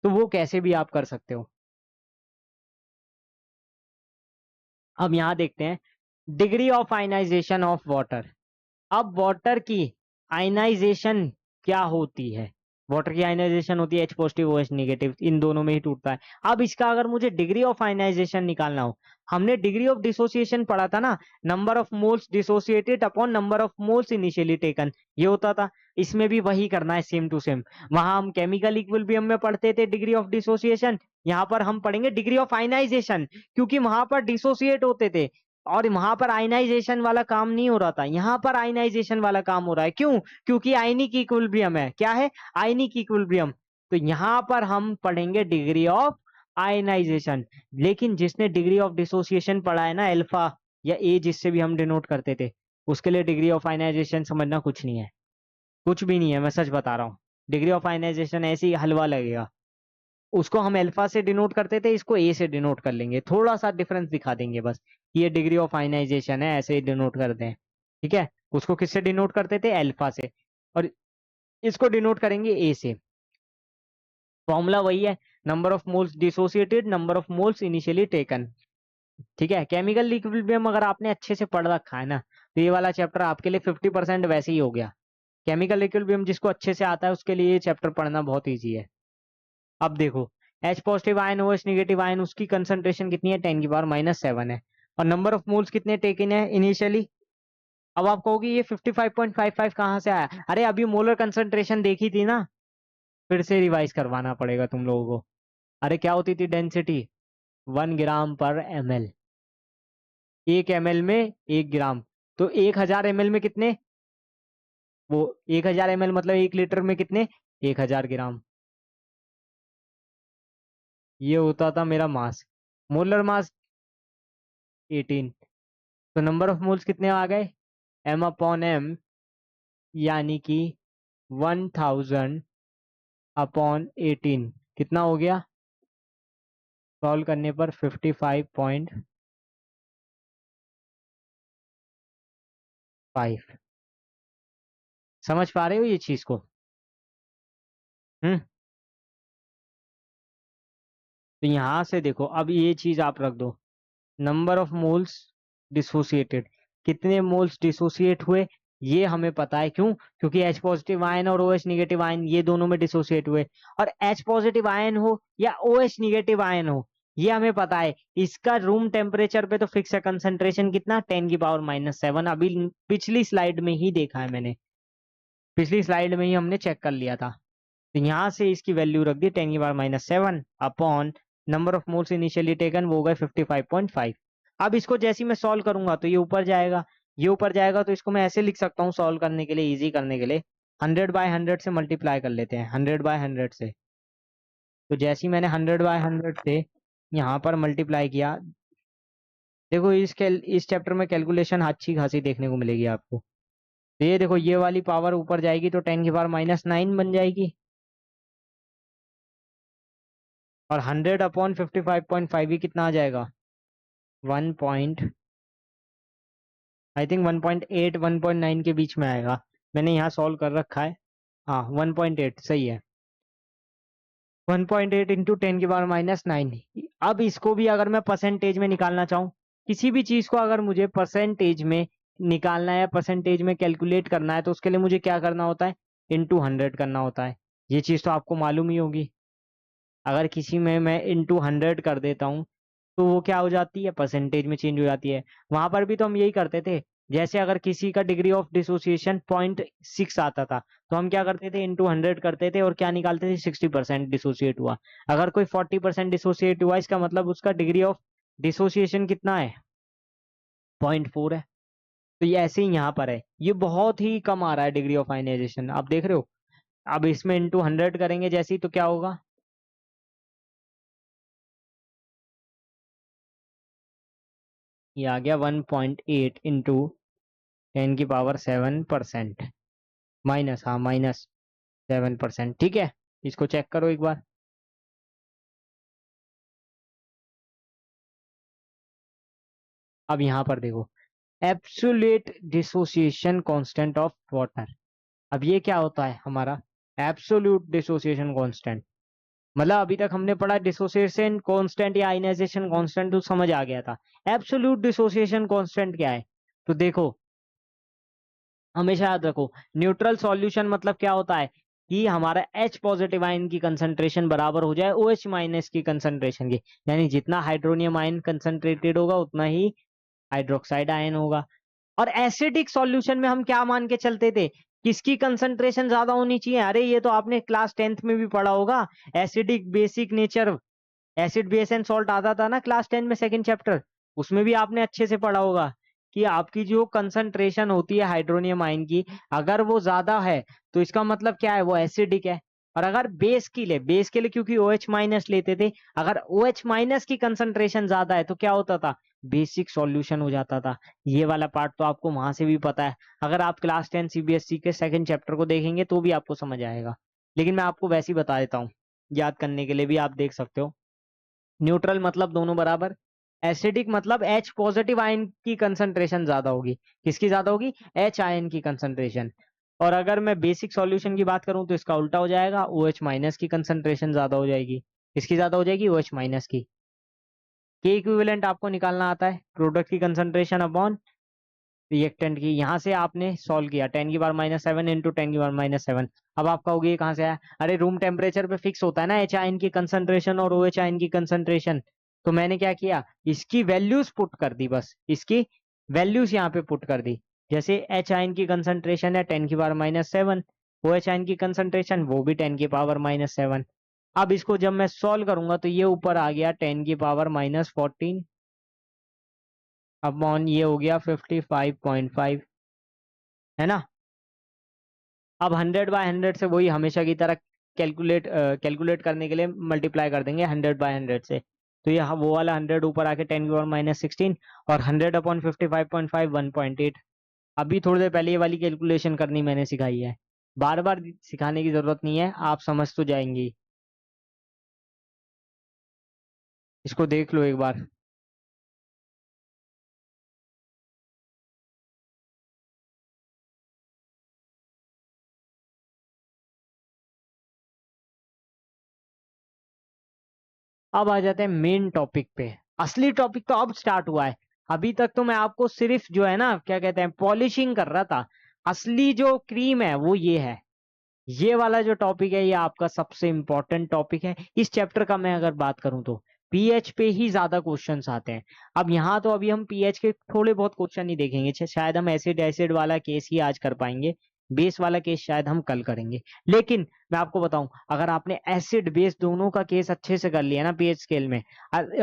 तो वो कैसे भी आप कर सकते हो। अब यहाँ देखते हैं degree of ionisation of water. अब वाटर की आयनाइजेशन क्या होती है? वाटर की आयनाइजेशन होती है H पॉजिटिव OH नेगेटिव, इन दोनों में ही टूटता है। अब इसका अगर मुझे डिग्री ऑफ आयनाइजेशन निकालना हो, हमने डिग्री ऑफ डिसोसिएशन पढ़ा था ना, number of moles dissociated upon number of moles initially taken, ये होता था। इसमें भी वही करना है, सेम टू सेम। वहां हम केमिकल इक्विलिब्रियम में पढ़ते थे डिग्री ऑफ डिसोसिएशन, यहाँ पर हम पढ़ेंगे डिग्री ऑफ आयनाइजेशन, क्योंकि वहां पर डिसोसिएट होते थे और वहां पर आयनाइजेशन वाला काम नहीं हो रहा था, यहाँ पर आयनाइजेशन वाला काम हो रहा है। क्यों? क्योंकि आयनिक इक्विलिब्रियम है। क्या है? Ionic equilibrium. तो यहाँ पर हम पढ़ेंगे डिग्री ऑफ आयनाइजेशन। लेकिन जिसने डिग्री ऑफ डिसोसिएशन पढ़ा है ना, अल्फा या ए जिससे भी हम डिनोट करते थे, उसके लिए डिग्री ऑफ आयनाइजेशन समझना कुछ नहीं है, कुछ भी नहीं है, मैं सच बता रहा हूँ। डिग्री ऑफ आयनाइजेशन ऐसे ही हलवा लगेगा। उसको हम अल्फा से डिनोट करते थे, इसको ए से डिनोट कर लेंगे, थोड़ा सा डिफरेंस दिखा देंगे बस। ये डिग्री ऑफ आयनाइजेशन है, ऐसे ही डिनोट करते हैं। ठीक है? उसको किससे डिनोट करते थे? अल्फा से। और इसको डिनोट करेंगे ए से। फॉर्मूला वही है, number of moles dissociated, number of moles initially taken. ठीक है? केमिकल इक्विलिब्रियम अगर आपने अच्छे से पढ़ रखा है ना, तो ये वाला चैप्टर आपके लिए 50% वैसे ही हो गया। केमिकल इक्विलिब्रियम जिसको अच्छे से आता है उसके लिए ये चैप्टर पढ़ना बहुत ईजी है। अब देखो, H positive ion OH negative ion, उसकी कंसंट्रेशन कितनी है? 10 की पावर -7 है। और नंबर ऑफ मोल्स कितने टेकन है इनिशियली? अब आप कहोगे ये 55.55 कहाँ से आया? अरे अभी मोलर कंसंट्रेशन देखी थी ना, फिर से रिवाइज करवाना पड़ेगा तुम लोगों को। अरे क्या होती थी डेंसिटी? 1 ग्राम/ml। 1 ml में 1 ग्राम, तो 1000 ml में कितने? वो 1000 ml मतलब 1 लीटर में कितने? 1000 ग्राम। ये होता था मेरा मास, मोलर मास 18। तो नंबर ऑफ मोल्स कितने आ गए? m/m, यानी कि 1000/18 कितना हो गया? सॉल्व करने पर 55.5। समझ पा रहे हो ये चीज को? हम्म। तो यहां से देखो, अब ये चीज आप रख दो, नंबर ऑफ मोल्स डिसोसिएटेड, कितने मोल्स डिसोसिएट हुए, ये हमें पता है, क्यों? क्योंकि H पॉजिटिव आयन और OH निगेटिव आयन ये दोनों में डिसोसिएट हुए, और H पॉजिटिव आयन हो या OH निगेटिव आयन हो, ये हमें पता है इसका रूम टेम्परेचर पे तो फिक्स है कंसंट्रेशन कितना, 10⁻⁷। अभी पिछली स्लाइड में ही देखा है मैंने, पिछली स्लाइड में ही हमने चेक कर लिया था। तो यहाँ से इसकी वैल्यू रख दी 10⁻⁷ upon number of moles initially taken, वो हो गए 55.5। अब इसको जैसे ही मैं सॉल्व करूंगा तो ये ऊपर जाएगा, ये ऊपर जाएगा, तो इसको मैं ऐसे लिख सकता हूँ सॉल्व करने के लिए, इजी करने के लिए 100/100 से मल्टीप्लाई कर लेते हैं, 100/100 से। तो जैसे ही मैंने 100/100 से यहाँ पर मल्टीप्लाई किया, देखो इस चैप्टर में कैलकुलेशन अच्छी खासी देखने को मिलेगी आपको। तो ये देखो, ये वाली पावर ऊपर जाएगी तो 10⁻⁹ बन जाएगी, और 100/55.5 ही कितना आ जाएगा, 1 पॉइंट, आई थिंक 1.8 1.9 के बीच में आएगा। मैंने यहाँ सॉल्व कर रखा है, हाँ 1.8 सही है, 1.8 इंटू 10⁻⁹। अब इसको भी अगर मैं परसेंटेज में निकालना चाहूँ, किसी भी चीज को अगर मुझे परसेंटेज में निकालना है, परसेंटेज में कैलकुलेट करना है, तो उसके लिए मुझे क्या करना होता है, इंटू 100 करना होता है। ये चीज तो आपको मालूम ही होगी। अगर किसी में मैं इंटू 100 कर देता हूँ तो वो क्या हो जाती है, परसेंटेज में चेंज हो जाती है। वहां पर भी तो हम यही करते थे, जैसे अगर किसी का डिग्री ऑफ डिसोसिएशन 0.6 आता था, तो हम क्या करते थे, इंटू 100 करते थे और क्या निकालते थे, 60% डिसोसिएट हुआ। अगर कोई 40% डिसोसिएट हुआ, इसका मतलब उसका डिग्री ऑफ डिसोसिएशन कितना है, 0.4 है। तो ये ऐसे ही यहाँ पर है, ये बहुत ही कम आ रहा है डिग्री ऑफ आयनाइजेशन, आप देख रहे हो। अब इसमें इंटू 100 करेंगे जैसे ही, तो क्या होगा, ये आ गया 1.8 इंटू 10⁻⁷%, माइनस, हाँ -7%। ठीक है, इसको चेक करो एक बार। अब यहाँ पर देखो, absolute dissociation constant of water. अब ये क्या होता है हमारा, एब्सोल्यूट डिसोसिएशन कांस्टेंट, मतलब अभी तक हमने पढ़ा डिसोसिएशन कांस्टेंट या आयनाइजेशन कांस्टेंट, तो समझ आ गया था। एब्सोल्यूट डिसोसिएशन कांस्टेंट क्या है, तो देखो हमेशा याद रखो, न्यूट्रल सॉल्यूशन मतलब क्या होता है कि हमारा H पॉजिटिव आयन की कंसंट्रेशन बराबर हो जाए OH माइनस की कंसंट्रेशन की, यानी जितना हाइड्रोनियम आयन कंसंट्रेटेड होगा उतना ही हाइड्रोक्साइड आयन होगा। और एसिडिक सॉल्यूशन में हम क्या मान के चलते थे, किसकी कंसंट्रेशन ज्यादा होनी चाहिए, अरे ये तो आपने क्लास 10th में भी पढ़ा होगा, acidic basic nature, acid base and salt आता था ना क्लास 10 में सेकंड चैप्टर, उसमें भी आपने अच्छे से पढ़ा होगा कि आपकी जो कंसंट्रेशन होती है हाइड्रोनियम आयन की, अगर वो ज्यादा है तो इसका मतलब क्या है, वो एसिडिक है। और अगर बेस के लिए क्योंकि OH माइनस लेते थे, अगर OH माइनस की कंसंट्रेशन ज्यादा है तो क्या होता था, बेसिक सॉल्यूशन हो जाता था। ये वाला पार्ट तो आपको वहां से भी पता है, अगर आप क्लास 10 CBSE के सेकंड चैप्टर को देखेंगे तो भी आपको समझ आएगा, लेकिन मैं आपको वैसे ही बता देता हूँ, याद करने के लिए भी आप देख सकते हो। न्यूट्रल मतलब दोनों बराबर, एसिडिक मतलब H पॉजिटिव आयन की कंसंट्रेशन ज्यादा होगी, किसकी ज्यादा होगी, H आयन की कंसंट्रेशन। और अगर मैं बेसिक सॉल्यूशन की बात करूं तो इसका उल्टा हो जाएगा, OH माइनस की कंसंट्रेशन ज्यादा हो जाएगी, किसकी ज्यादा हो जाएगी, OH माइनस की। के इक्विवेलेंट आपको निकालना आता है, प्रोडक्ट की कंसंट्रेशन अपॉन रिएक्टेंट की। यहाँ से आपने सॉल्व किया 10⁻⁷ इंटू 10⁻⁷। अब आपका हो गया कहाँ से आया, अरे रूम टेम्परेचर पे फिक्स होता है ना H आयन की कंसंट्रेशन और OH आयन की कंसंट्रेशन। तो मैंने क्या किया, इसकी वैल्यूज पुट कर दी, बस इसकी वैल्यूज यहाँ पे पुट कर दी। जैसे H आयन की कंसंट्रेशन है 10⁻⁷, OH आयन की कंसंट्रेशन वो भी 10⁻⁷। अब इसको जब मैं सॉल्व करूंगा तो ये ऊपर आ गया 10⁻⁻14 अपॉन ये हो गया 55.5, है ना। अब 100/100 से वही हमेशा की तरह कैलकुलेट करने के लिए मल्टीप्लाई कर देंगे 100/100 से। तो ये वो वाला 100 ऊपर आके 10⁻⁻16, और 100/55.5 1.8। अभी थोड़ी देर पहले ये वाली कैलकुलेशन करनी मैंने सिखाई है, बार बार सिखाने की जरूरत नहीं है, आप समझ तो जाएंगे। इसको देख लो एक बार। अब आ जाते हैं मेन टॉपिक पे, असली टॉपिक तो अब स्टार्ट हुआ है। अभी तक तो मैं आपको सिर्फ जो है ना क्या कहते हैं पॉलिशिंग कर रहा था, असली जो क्रीम है वो ये है। ये वाला जो टॉपिक है ये आपका सबसे इंपॉर्टेंट टॉपिक है। इस चैप्टर का मैं अगर बात करूं तो पीएच पे ही ज्यादा क्वेश्चंस आते हैं। अब यहाँ तो अभी हम पीएच के थोड़े बहुत क्वेश्चन ही देखेंगे, शायद हम एसिड एसिड वाला केस ही आज कर पाएंगे, बेस वाला केस शायद हम कल करेंगे। लेकिन मैं आपको बताऊं, अगर आपने एसिड बेस दोनों का केस अच्छे से कर लिया ना पीएच स्केल में,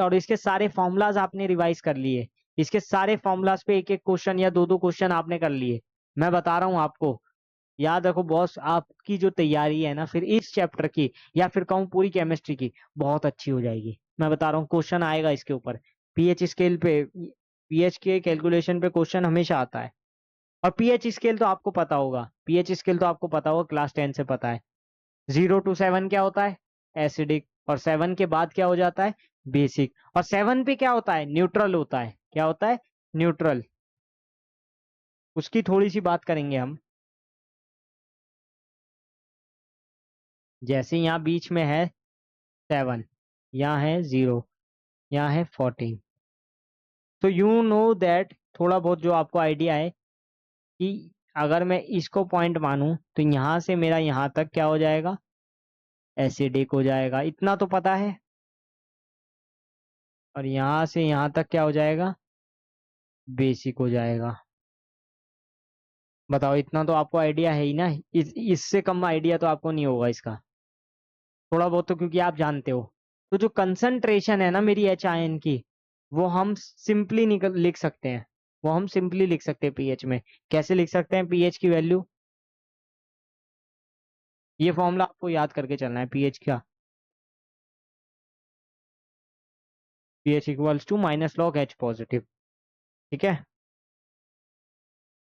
और इसके सारे फॉर्मूलाज आपने रिवाइज कर लिए, इसके सारे फॉर्मूलाज पे एक एक क्वेश्चन या दो दो क्वेश्चन आपने कर लिए, मैं बता रहा हूँ आपको, याद रखो बॉस, आपकी जो तैयारी है ना फिर इस चैप्टर की, या फिर कहूँ पूरी केमिस्ट्री की, बहुत अच्छी हो जाएगी। मैं बता रहा हूँ क्वेश्चन आएगा इसके ऊपर, पीएच स्केल पे, पीएच के कैलकुलेशन पे क्वेश्चन हमेशा आता है। और पीएच स्केल तो आपको पता होगा, पीएच स्केल तो आपको पता होगा, क्लास 10 से पता है। 0 to 7 क्या होता है? एसिडिक। और 7 के बाद क्या हो जाता है? बेसिक। और 7 पे क्या होता है? न्यूट्रल होता है। क्या होता है? न्यूट्रल। उसकी थोड़ी सी बात करेंगे हम। जैसे यहाँ बीच में है 7, यहाँ है 0, यहाँ है 14। तो यू नो दैट, थोड़ा बहुत जो आपको आइडिया है कि अगर मैं इसको पॉइंट मानूं तो यहाँ से मेरा यहाँ तक क्या हो जाएगा? एसिडिक हो जाएगा, इतना तो पता है। और यहाँ से यहाँ तक क्या हो जाएगा? बेसिक हो जाएगा। बताओ, इतना तो आपको आइडिया है ही ना, इससे कम आइडिया तो आपको नहीं होगा इसका, थोड़ा बहुत तो, क्योंकि आप जानते हो। तो जो कंसंट्रेशन है ना मेरी एच आयन की, वो हम सिंपली निकल लिख सकते हैं, वो हम सिंपली लिख सकते हैं पीएच में। कैसे लिख सकते हैं पीएच की वैल्यू? ये फॉर्मूला आपको याद करके चलना है पीएच का। PH equals to minus log H positive. ठीक है।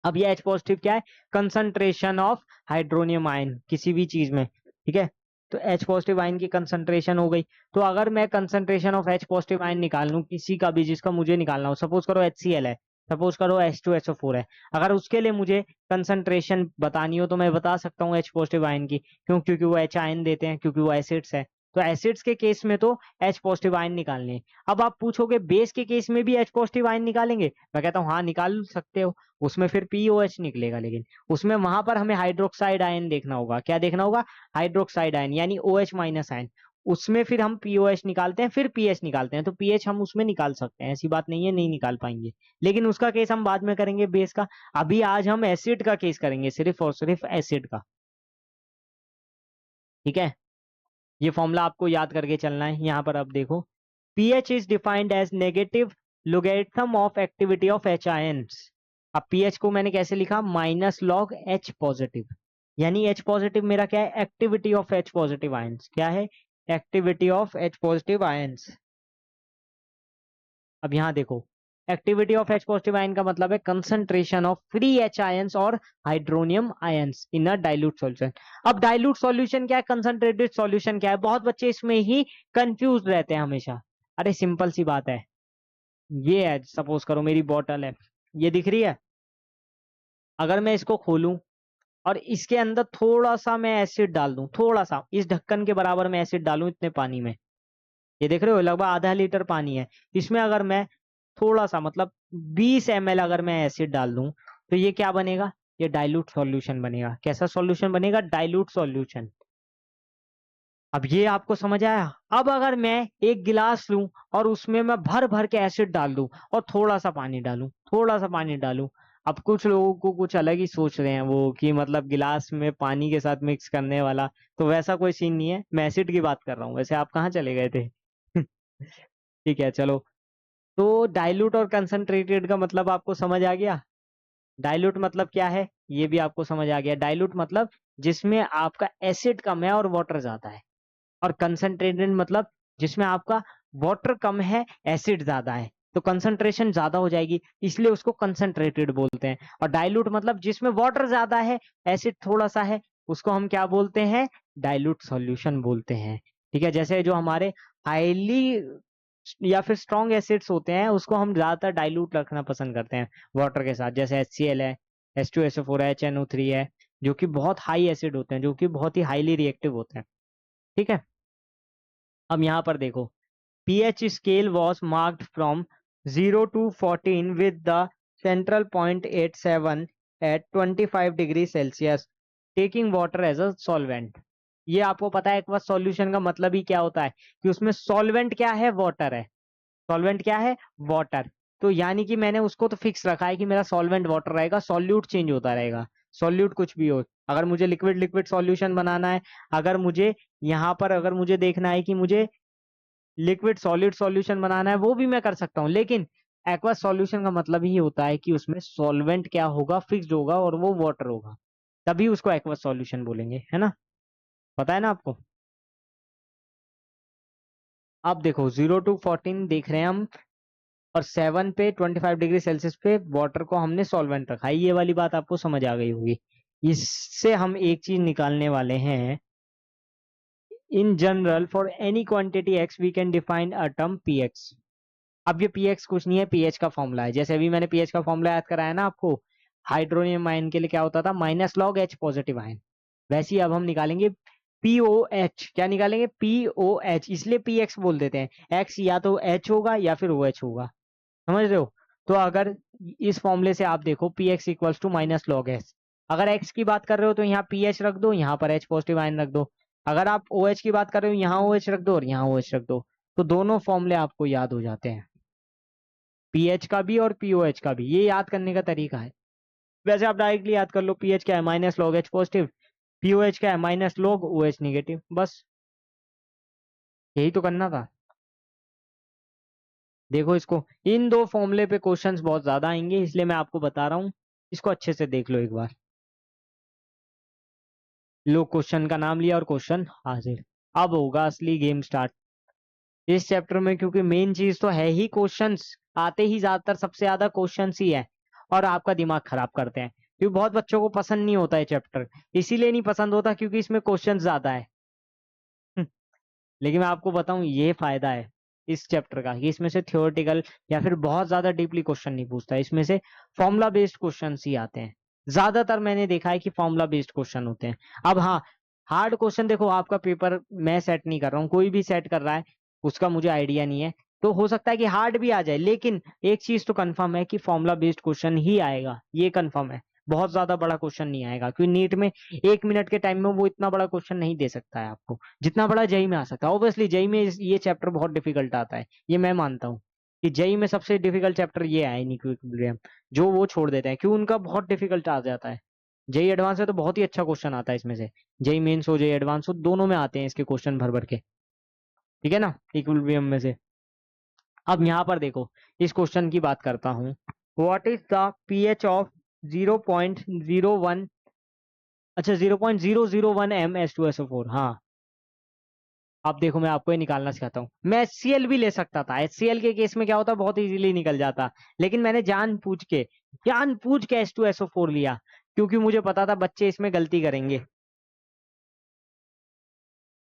अब ये एच पॉजिटिव क्या है? कंसंट्रेशन ऑफ हाइड्रोनियम आयन किसी भी चीज में। ठीक है। तो एच पॉजिटिव आयन की कंसंट्रेशन हो गई। तो अगर मैं concentration of H positive ion निकाल लूं किसी का भी, जिसका मुझे निकालना हो, सपोज करो HCl है, सपोज करो H2SO4 है, अगर उसके लिए मुझे कंसंट्रेशन बतानी हो तो मैं बता सकता हूँ एच पॉजिटिव आयन की। क्यों? क्योंकि वो एच आयन देते हैं, क्योंकि वो एसिड्स है। तो एसिड्स के केस में तो एच पॉजिटिव आयन निकालने हैं। अब आप पूछोगे बेस के केस में भी एच पॉजिटिव आयन निकालेंगे? मैं कहता हूँ हाँ निकाल सकते हो। उसमें फिर पीओएच निकलेगा, लेकिन उसमें वहां पर हमें हाइड्रोक्साइड आयन देखना होगा। क्या देखना होगा? हाइड्रोक्साइड आयन, यानी OH माइनस आयन। उसमें फिर हम पीओएच निकालते हैं, फिर पीएच निकालते हैं। तो पीएच हम उसमें निकाल सकते हैं, ऐसी बात नहीं है नहीं निकाल पाएंगे, लेकिन उसका केस हम बाद में करेंगे बेस का। अभी आज हम एसिड का केस करेंगे, सिर्फ और सिर्फ एसिड का। ठीक है। ये फॉर्मूला आपको याद करके चलना है। यहाँ पर अब देखो, pH is defined as negative logarithm of activity of H ions. अब पीएच को मैंने कैसे लिखा? Minus log H positive. यानी एच पॉजिटिव मेरा क्या है? Activity of H positive ions. क्या है? Activity of H positive ions. अब यहाँ देखो, activity of H positive ion का मतलब है concentration of free H ions और hydronium ions in a dilute solution. अब डाइल्यूट सॉल्यूशन क्या है, कंसंट्रेटेड सॉल्यूशन क्या है? बहुत बच्चे इसमें ही कंफ्यूज रहते हैं हमेशा। अरे सिंपल सी बात है, ये है, सपोज करो मेरी बॉटल है, ये दिख रही है। अगर मैं इसको खोलूं और इसके अंदर थोड़ा सा मैं एसिड डाल दूं, थोड़ा सा, इस ढक्कन के बराबर मैं एसिड डालूं इतने पानी में, ये देख रहे हो लगभग आधा लीटर पानी है, इसमें अगर मैं थोड़ा सा मतलब 20 ml अगर मैं एसिड डाल दूं, तो ये क्या बनेगा? ये डाइल्यूट सॉल्यूशन बनेगा। कैसा सॉल्यूशन बनेगा? Dilute solution. अब ये आपको समझ आया? अब अगर मैं एक गिलास लूं और उसमें मैं भर भर के एसिड डाल दूं और थोड़ा सा पानी डालूं, थोड़ा सा पानी डालूं, अब कुछ लोगों को कुछ अलग ही सोच रहे हैं वो, कि मतलब गिलास में पानी के साथ मिक्स करने वाला, तो वैसा कोई सीन नहीं है, मैं एसिड की बात कर रहा हूँ। वैसे आप कहाँ चले गए थे? ठीक है चलो। तो डाइल्यूट और कंसंट्रेटेड का मतलब आपको समझ आ गया। डाइल्यूट मतलब क्या है ये भी आपको समझ आ गया। डाइल्यूट मतलब जिसमें आपका एसिड कम है और वाटर ज्यादा है। और कंसंट्रेटेड मतलब जिसमें आपका वाटर कम है, एसिड ज्यादा है, तो कंसंट्रेशन ज्यादा हो जाएगी, इसलिए उसको कंसंट्रेटेड बोलते हैं। और डाइल्यूट मतलब जिसमें वाटर ज्यादा है, एसिड थोड़ा सा है, उसको हम क्या बोलते हैं? डाइल्यूट सॉल्यूशन बोलते हैं। ठीक है। जैसे जो हमारे हाईली या फिर स्ट्रॉन्ग एसिड्स होते हैं, उसको हम ज्यादातर डाइल्यूट रखना पसंद करते हैं वाटर के साथ। जैसे HCl है, H2SO4 है, HNO3 है, जो कि बहुत हाई एसिड होते हैं, जो कि बहुत ही हाईली रिएक्टिव होते हैं। ठीक है। अब यहाँ पर देखो, pH scale was marked from 0 to 14 with the central point at 7 at 25 degree Celsius taking water as a solvent. ये आपको पता है एक्वस सॉल्यूशन का मतलब ही क्या होता है कि उसमें सॉल्वेंट क्या है, वाटर है। सॉल्वेंट क्या है, वाटर। तो यानी कि मैंने उसको तो फिक्स रखा है कि मेरा सॉल्वेंट वाटर रहेगा, सॉल्यूट चेंज होता रहेगा, सॉल्यूट कुछ भी हो। अगर मुझे लिक्विड लिक्विड सॉल्यूशन बनाना है, अगर मुझे यहाँ पर अगर मुझे देखना है कि मुझे लिक्विड सॉलिड सॉल्यूशन बनाना है, वो भी मैं कर सकता हूँ। लेकिन एक्वस सॉल्यूशन का मतलब ही होता है कि उसमें सॉल्वेंट क्या होगा, फिक्स्ड होगा, और वो वाटर होगा, तभी उसको एक्वस सॉल्यूशन बोलेंगे, है ना। पता है ना आपको। अब देखो 0 to 14 देख रहे हैं हम, और 7 पे 25 डिग्री सेल्सियस पे वाटर को हमने सॉल्वेंट रखा है। ये वाली बात आपको समझ आ गई होगी। इससे हम एक चीज निकालने वाले हैं। In general for any quantity X we can define a term p X. अब ये पी एक्स कुछ नहीं है, पीएच का फॉर्मूला है। जैसे अभी मैंने पीएच का फॉर्मूला याद कराया ना आपको, हाइड्रोनियम आयन के लिए क्या होता था, minus log H positive ion. वैसे ही अब हम निकालेंगे पीओ एच। क्या निकालेंगे, पीओ एच। इसलिए पी एक्स बोल देते हैं, एक्स या तो एच होगा या फिर ओ एच होगा, समझ रहे हो। तो अगर इस फॉर्मूले से आप देखो p X equals to minus log H. अगर एक्स की बात कर रहे हो तो यहाँ पी एच रख दो, यहाँ पर एच पॉजिटिव आयन रख दो। अगर आप ओ एच की बात कर रहे हो, यहाँ ओ एच रख दो और यहाँ ओ एच रख दो। तो दोनों फॉर्मूले आपको याद हो जाते हैं, पीएच का भी और पीओएच का भी। ये याद करने का तरीका है। वैसे आप डायरेक्टली याद कर लो, पीएच क्या है, minus log H positive. POH क्या है, minus log O H negative. बस यही तो करना था। देखो इसको, इन दो फॉर्मूले पे क्वेश्चंस बहुत ज्यादा आएंगे, इसलिए मैं आपको बता रहा हूँ। इसको अच्छे से देख लो एक बार। लो, क्वेश्चन का नाम लिया और क्वेश्चन हाजिर। अब होगा असली गेम स्टार्ट इस चैप्टर में, क्योंकि मेन चीज तो है ही क्वेश्चंस। आते ही ज्यादातर सबसे ज्यादा क्वेश्चंस ही है, और आपका दिमाग खराब करते हैं, क्योंकि बहुत बच्चों को पसंद नहीं होता है चैप्टर। इसीलिए नहीं पसंद होता क्योंकि इसमें क्वेश्चंस ज्यादा है। लेकिन मैं आपको बताऊं, ये फायदा है इस चैप्टर का कि इसमें से थ्योरेटिकल या फिर बहुत ज्यादा डीपली क्वेश्चन नहीं पूछता है। इसमें से फॉर्मूला बेस्ड क्वेश्चन ही आते हैं। ज्यादातर मैंने देखा है कि फॉर्मूला बेस्ड क्वेश्चन होते हैं। अब हाँ, हार्ड क्वेश्चन देखो, आपका पेपर मैं सेट नहीं कर रहा हूँ, कोई भी सेट कर रहा है, उसका मुझे आइडिया नहीं है। तो हो सकता है कि हार्ड भी आ जाए, लेकिन एक चीज तो कंफर्म है कि फॉर्मूला बेस्ड क्वेश्चन ही आएगा, ये कंफर्म है। बहुत ज्यादा बड़ा क्वेश्चन नहीं आएगा, क्योंकि नीट में 1 मिनट के टाइम में वो इतना बड़ा क्वेश्चन नहीं दे सकता है आपको, जितना बड़ा जेई में आ सकता है। ऑब्वियसली जेई में ये चैप्टर बहुत डिफिकल्ट आता है, ये मैं मानता हूँ कि जेई में सबसे डिफिकल्ट चैप्टर ये है इक्विलिब्रियम, जो वो छोड़ देते हैं, क्यों, उनका बहुत डिफिकल्ट आ जाता है। जेई एडवांस है तो बहुत ही अच्छा क्वेश्चन आता है इसमें से। जेई मेंस हो, जेई एडवांस हो, दोनों में आते हैं इसके क्वेश्चन भर भर के, ठीक है ना, इक्विलिब्रियम में से। अब यहाँ पर देखो, इस क्वेश्चन की बात करता हूँ। What is the pH of 0.01, अच्छा 0.001 M H2SO4। हाँ, अब देखो मैं आपको ये निकालना सिखाता हूँ। मैं HCl भी ले सकता था, HCl के केस में क्या होता, बहुत इजीली निकल जाता। लेकिन मैंने जान पूछ के H2SO4 लिया, क्योंकि मुझे पता था बच्चे इसमें गलती करेंगे।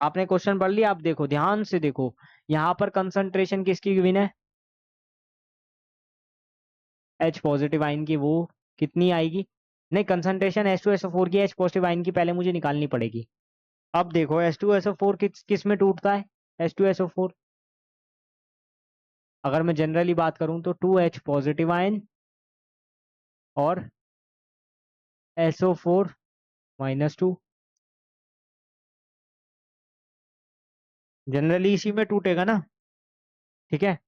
आपने क्वेश्चन पढ़ लिया, आप देखो ध्यान से देखो, यहाँ पर कंसंट्रेशन किसकी गिवन है, H पॉजिटिव आयन की, वो कितनी आएगी, नहीं कंसंट्रेशन H2SO4 की, H पॉजिटिव आयन की पहले मुझे निकालनी पड़ेगी। अब देखो H2SO4 किस किस में टूटता है, H2SO4, अगर मैं जनरली बात करूं तो 2H पॉजिटिव आयन और SO4-2, जनरली इसी में टूटेगा ना, ठीक है।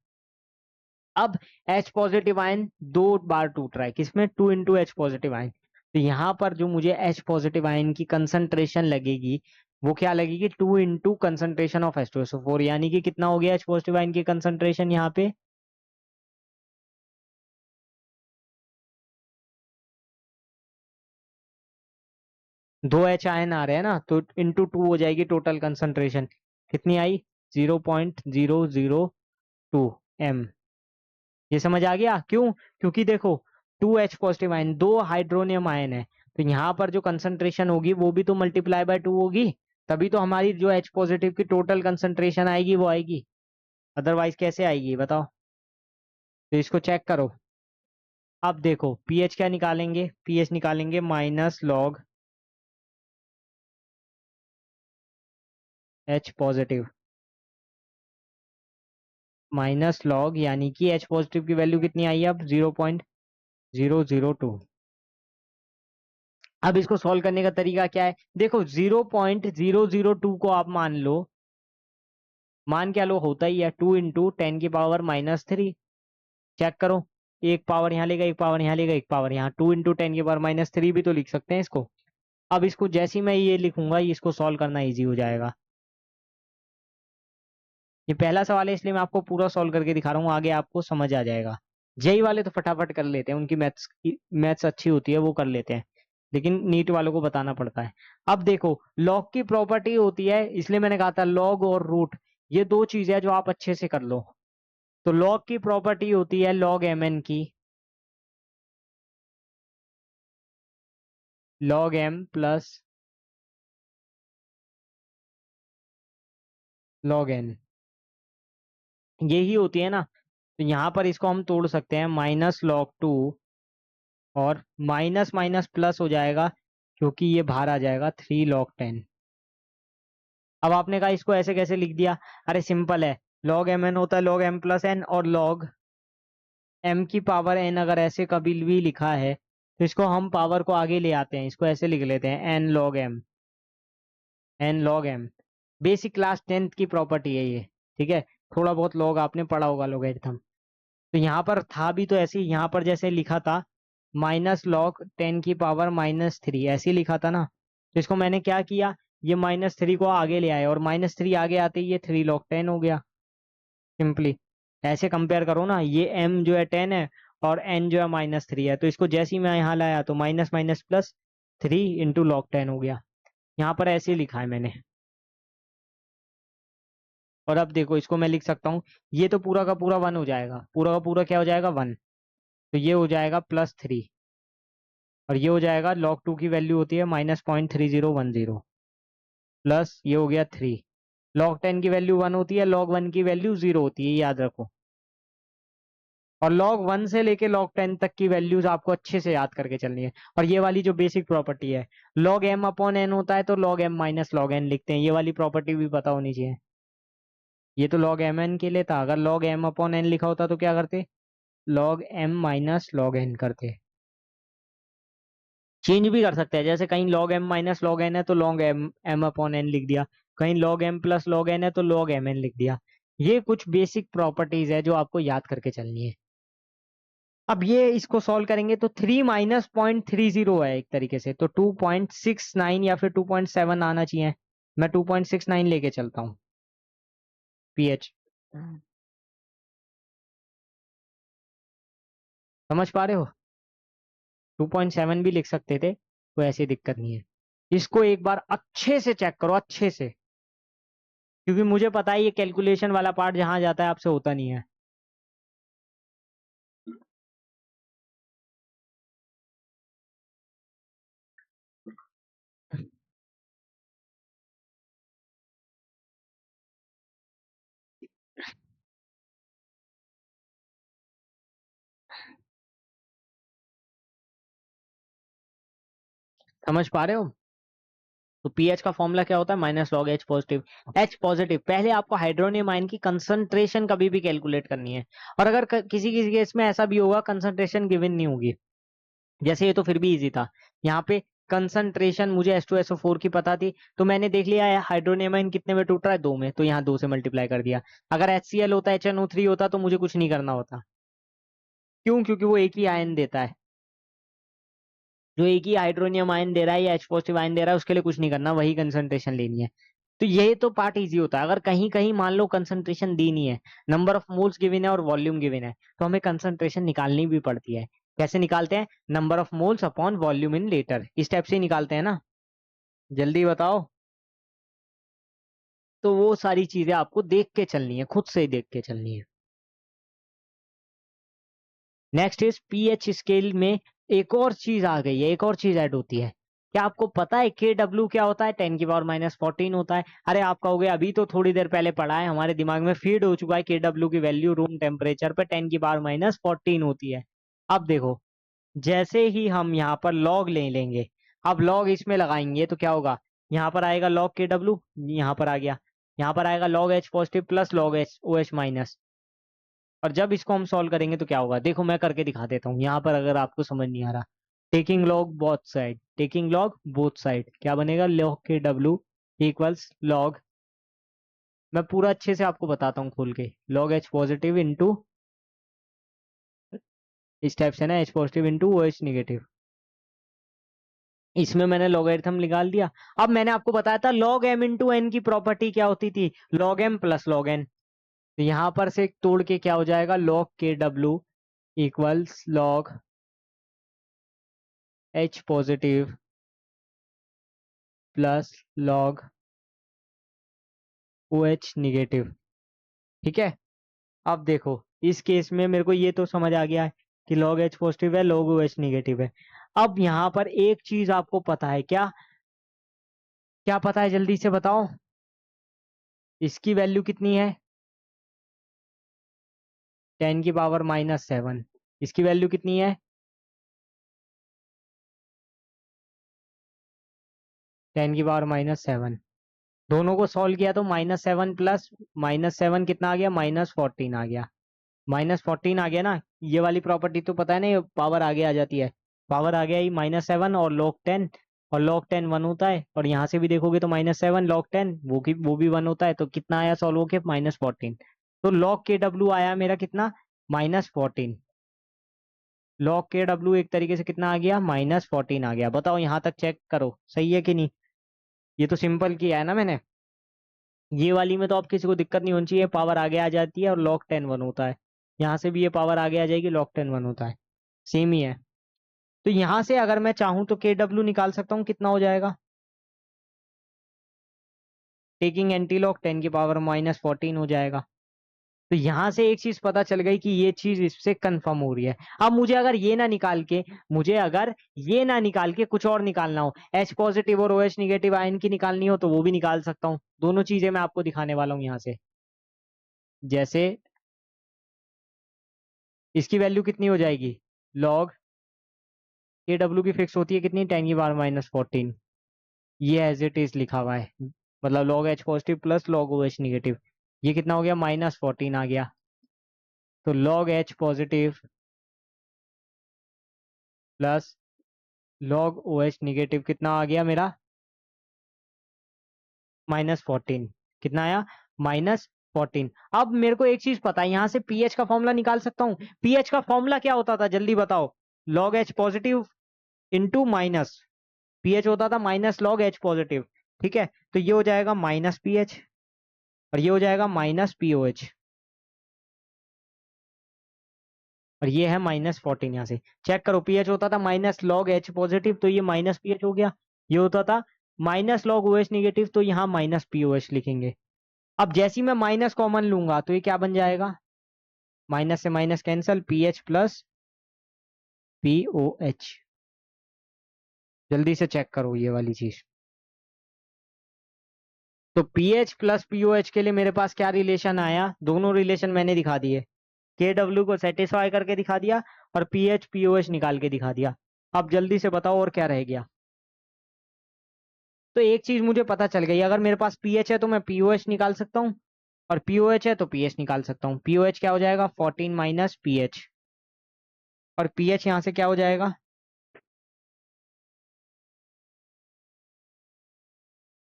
अब H पॉजिटिव आयन 2 बार टूट रहा है, किसमें, 2 × H पॉजिटिव आयन। तो यहाँ पर जो मुझे H पॉजिटिव आयन की कंसंट्रेशन लगेगी, वो क्या लगेगी, 2 × कंसंट्रेशन ऑफ H2SO4, यानी कि कितना हो गया H पॉजिटिव आयन की कंसंट्रेशन यहाँ पे, 2H आयन आ रहे हैं ना, तो × 2 हो जाएगी टोटल कंसंट्रेशन। कितनी आई, 0.002 M। ये समझ आ गया क्यों, क्योंकि देखो 2H positive ion, 2 hydronium ion है, तो यहाँ पर जो कंसंट्रेशन होगी वो भी तो मल्टीप्लाई बाय 2 होगी, तभी तो हमारी जो H पॉजिटिव की टोटल कंसंट्रेशन आएगी वो आएगी। अदरवाइज कैसे आएगी बताओ। तो इसको चेक करो। अब देखो पीएच क्या निकालेंगे, पीएच निकालेंगे minus log H positive, minus log, यानी कि H पॉजिटिव की वैल्यू कितनी आई अब, 0.002। अब इसको सॉल्व करने का तरीका क्या है, देखो 0.002 को आप मान लो, मान क्या लो, होता ही है 2 × 10⁻³ चेक करो, एक पावर यहाँ लेगा, एक पावर यहाँ लेगा, एक पावर यहाँ, 2 × 10⁻³ भी तो लिख सकते हैं इसको। अब इसको जैसे ही मैं ये लिखूंगा, इसको सॉल्व करना इजी हो जाएगा। ये पहला सवाल है इसलिए मैं आपको पूरा सॉल्व करके दिखा रहा हूँ, आगे आपको समझ आ जाएगा। जेई वाले तो फटाफट कर लेते हैं, उनकी मैथ्स अच्छी होती है, वो कर लेते हैं, लेकिन नीट वालों को बताना पड़ता है। अब देखो लॉग की प्रॉपर्टी होती है, इसलिए मैंने कहा था लॉग और रूट, ये दो चीजें हैं जो आप अच्छे से कर लो। तो लॉग की प्रॉपर्टी होती है log mn की, log m plus log n, यही होती है ना। तो यहाँ पर इसको हम तोड़ सकते हैं, -log 2 और माइनस माइनस प्लस हो जाएगा, क्योंकि ये बाहर आ जाएगा 3log 10। अब आपने कहा इसको ऐसे कैसे लिख दिया, अरे सिंपल है, log mn होता है log m प्लस n, और log m की पावर n अगर ऐसे कभी भी लिखा है तो इसको हम पावर को आगे ले आते हैं, इसको ऐसे लिख लेते हैं n log m, n log m। Basic class 10th की प्रॉपर्टी है ये, ठीक है, थोड़ा बहुत लॉग आपने पढ़ा होगा लोगरिथम। तो यहाँ पर था भी तो ऐसे ही, यहाँ पर जैसे लिखा था -log 10⁻³ ऐसे ही लिखा था ना। तो इसको मैंने क्या किया, ये -3 को आगे ले आया, और -3 आगे आते ही ये 3log 10 हो गया। सिंपली ऐसे कंपेयर करो ना, ये m जो है 10 है और n जो है -3 है, तो इसको जैसे ही मैं यहाँ लाया तो माइनस माइनस प्लस 3 × log 10 हो गया। यहाँ पर ऐसे ही लिखा है मैंने। और अब देखो इसको मैं लिख सकता हूँ, ये तो पूरा का पूरा 1 हो जाएगा, पूरा का पूरा क्या हो जाएगा 1, तो ये हो जाएगा +3, और ये हो जाएगा log 2 की वैल्यू होती है -0.3010, प्लस ये हो गया 3, log 10 की वैल्यू 1 होती है, log 1 की वैल्यू 0 होती है, याद रखो। और log 1 से लेके log 10 तक की वैल्यूज आपको अच्छे से याद करके चलनी है। और ये वाली जो बेसिक प्रॉपर्टी है, log m/n होता है तो log m - log n लिखते हैं, ये वाली प्रॉपर्टी भी पता होनी चाहिए। ये तो log mn के लिए था, अगर log m/n लिखा होता तो क्या करते, log m - log n करते। चेंज भी कर सकते हैं, जैसे कहीं log m - log n है तो log m/n लिख दिया, कहीं log m + log n है तो log mn लिख दिया। ये कुछ बेसिक प्रॉपर्टीज है जो आपको याद करके चलनी है। अब ये इसको सॉल्व करेंगे तो 3 - 0.30 है एक तरीके से, तो 2.69 या फिर 2.7 आना चाहिए। मैं 2.69 लेके चलता हूँ pH। समझ पा रहे हो, 2.7 भी लिख सकते थे, कोई ऐसी दिक्कत नहीं है। इसको एक बार अच्छे से चेक करो, अच्छे से, क्योंकि मुझे पता है ये कैलकुलेशन वाला पार्ट जहां जाता है आपसे होता नहीं है। समझ पा रहे हो, तो पीएच का फॉर्मूला क्या होता है, -log H positive. H positive, पहले आपको हाइड्रोनियम आयन की कंसंट्रेशन कभी भी कैलकुलेट करनी है, और अगर किसी किसी केस में ऐसा भी होगा कंसंट्रेशन गिवन नहीं होगी, जैसे ये तो फिर भी इजी था। यहाँ पे कंसंट्रेशन मुझे H2SO4 की पता थी, तो मैंने देख लिया है हाइड्रोनियम आयन कितने में टूट रहा है, 2 में, तो यहाँ 2 से मल्टीप्लाई कर दिया। अगर HCl होता, HNO3 होता तो मुझे कुछ नहीं करना होता। क्यों, क्योंकि वो एक ही आयन देता है, जो एक ही हाइड्रोनियम आयन दे रहा है या H पॉजिटिव आयन दे रहा है उसके लिए कुछ नहीं करना, वही कंसंट्रेशन लेनी है। तो ये तो पार्ट इजी होता है। अगर कहीं कहीं मान लो कंसंट्रेशन दी नहीं है, नंबर ऑफ मोल्स गिवन है और वॉल्यूम गिवन है, तो हमें कंसंट्रेशन निकालनी भी पड़ती है। कैसे निकालते हैं, number of moles upon volume in litre, इस टाइप से ही निकालते हैं ना, जल्दी बताओ। तो वो सारी चीजें आपको देख के चलनी है, खुद से ही देख के चलनी है। नेक्स्ट इज पीएच स्केल में एक और चीज आ गई है, एक और चीज ऐड होती है। क्या आपको पता है के डब्ल्यू क्या होता है, 10⁻⁻14 होता है। अरे आप कहोगे अभी तो थोड़ी देर पहले पढ़ा है, हमारे दिमाग में फीड हो चुका है, के डब्ल्यू की वैल्यू रूम टेम्परेचर पे 10⁻⁻14 होती है। अब देखो, जैसे ही हम यहाँ पर लॉग ले लेंगे, अब लॉग इसमें लगाएंगे तो क्या होगा, यहाँ पर आएगा लॉग के डब्ल्यू, यहाँ पर आ गया, यहाँ पर आएगा log H positive plus log H O H minus. और जब इसको हम सॉल्व करेंगे तो क्या होगा, देखो मैं करके दिखा देता हूँ यहाँ पर, अगर आपको समझ नहीं आ रहा। टेकिंग लॉग बोथ साइड क्या बनेगा, log के W इक्वल्स log, मैं पूरा अच्छे से आपको बताता हूँ खोल के, log H पॉजिटिव इंटू, इस टाइप से ना, H positive into OH negative, इसमें मैंने लॉगरिथम निकाल दिया। अब मैंने आपको बताया था log m इंटू एन की प्रॉपर्टी क्या होती थी, log m plus log n, तो यहां पर से तोड़ के क्या हो जाएगा, log के W equals log H positive plus log OH negative. ठीक है, अब देखो इस केस में मेरे को ये तो समझ आ गया है कि log H पॉजिटिव है, log OH निगेटिव है। अब यहाँ पर एक चीज आपको पता है, क्या क्या पता है, जल्दी से बताओ, इसकी वैल्यू कितनी है, 10⁻⁻7, इसकी वैल्यू कितनी है, 10⁻⁻7, दोनों को सॉल्व किया तो -7 प्लस -7 कितना आ गया, -14 आ गया, -14 आ गया ना। ये वाली प्रॉपर्टी तो पता है ना, ये पावर आगे आ जाती है, पावर आ गया ही -7 और log 10, और log 10 1 होता है, और यहाँ से भी देखोगे तो -7 log 10 वो भी 1 होता है, तो कितना आया सॉल्व होके, -14, तो log के W आया मेरा कितना, -14, log के W एक तरीके से कितना आ गया, -14 आ गया। बताओ यहाँ तक चेक करो सही है कि नहीं, ये तो सिंपल किया है ना मैंने, ये वाली में तो अब किसी को दिक्कत नहीं होनी चाहिए, पावर आगे आ जाती है और log 10 1 होता है, यहाँ से भी ये पावर आगे आ जाएगी, log 10 1 होता है, सेम ही है। तो यहाँ से अगर मैं चाहूँ तो के डब्ल्यू निकाल सकता हूँ, कितना हो जाएगा, टेकिंग एंटी लॉग 10⁻⁻14 हो जाएगा। तो यहाँ से एक चीज पता चल गई कि ये चीज इससे कंफर्म हो रही है। अब मुझे अगर ये ना निकाल के, कुछ और निकालना हो, H पॉजिटिव और OH निगेटिव आयन की निकालनी हो, तो वो भी निकाल सकता हूँ। दोनों चीजें मैं आपको दिखाने वाला हूँ यहाँ से। जैसे इसकी वैल्यू कितनी हो जाएगी, लॉग के डब्ल्यू की फिक्स होती है कितनी, 10⁻⁻14, ये एज इट इज लिखा हुआ है, मतलब log H positive plus log OH negative, ये कितना हो गया, -14 आ गया। तो log H positive plus log OH negative कितना आ गया मेरा, -14, कितना आया, -14। अब मेरे को एक चीज पता है, यहाँ से pH का फॉर्मूला निकाल सकता हूँ। pH का फॉर्मूला क्या होता था, जल्दी बताओ, log H positive into minus, pH होता था -log H पॉजिटिव, ठीक है, तो ये हो जाएगा -pH और ये हो जाएगा -POH, और ये है -14। यहाँ से चेक करो, pH होता था -log H पॉजिटिव, तो ये -pH हो गया, ये होता था -log OH निगेटिव, तो यहाँ -POH लिखेंगे। अब जैसे ही मैं माइनस कॉमन लूंगा तो ये क्या बन जाएगा, माइनस से minus cancel, pH plus POH, जल्दी से चेक करो ये वाली चीज। तो pH प्लस POH के लिए मेरे पास क्या रिलेशन आया, दोनों रिलेशन मैंने दिखा दिए, KW को सेटिस्फाई करके दिखा दिया और pH POH निकाल के दिखा दिया। अब जल्दी से बताओ और क्या रह गया। तो एक चीज मुझे पता चल गई, अगर मेरे पास pH है तो मैं POH निकाल सकता हूँ, और POH है तो pH निकाल सकता हूँ। POH क्या हो जाएगा, 14 माइनस pH, और pH यहाँ से क्या हो जाएगा,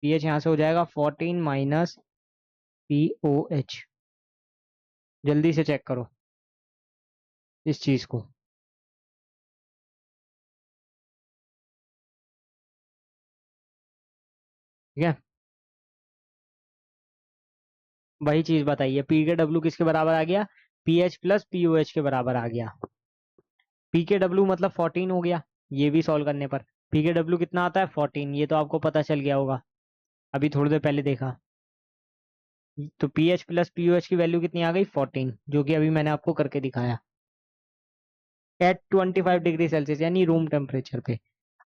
pH यहाँ से हो जाएगा 14 माइनस POH। जल्दी से चेक करो इस चीज को, ठीक है, वही चीज बताइए, पी के डब्ल्यू किसके बराबर आ गया, pH प्लस POH के बराबर आ गया। पी के डब्ल्यू मतलब 14 हो गया, ये भी सॉल्व करने पर पी के डब्ल्यू कितना आता है, 14, ये तो आपको पता चल गया होगा, अभी थोड़ी देर पहले देखा। तो pH प्लस POH की वैल्यू कितनी आ गई, 14, जो कि अभी मैंने आपको करके दिखाया एट 25 डिग्री सेल्सियस, यानी रूम टेम्परेचर पे।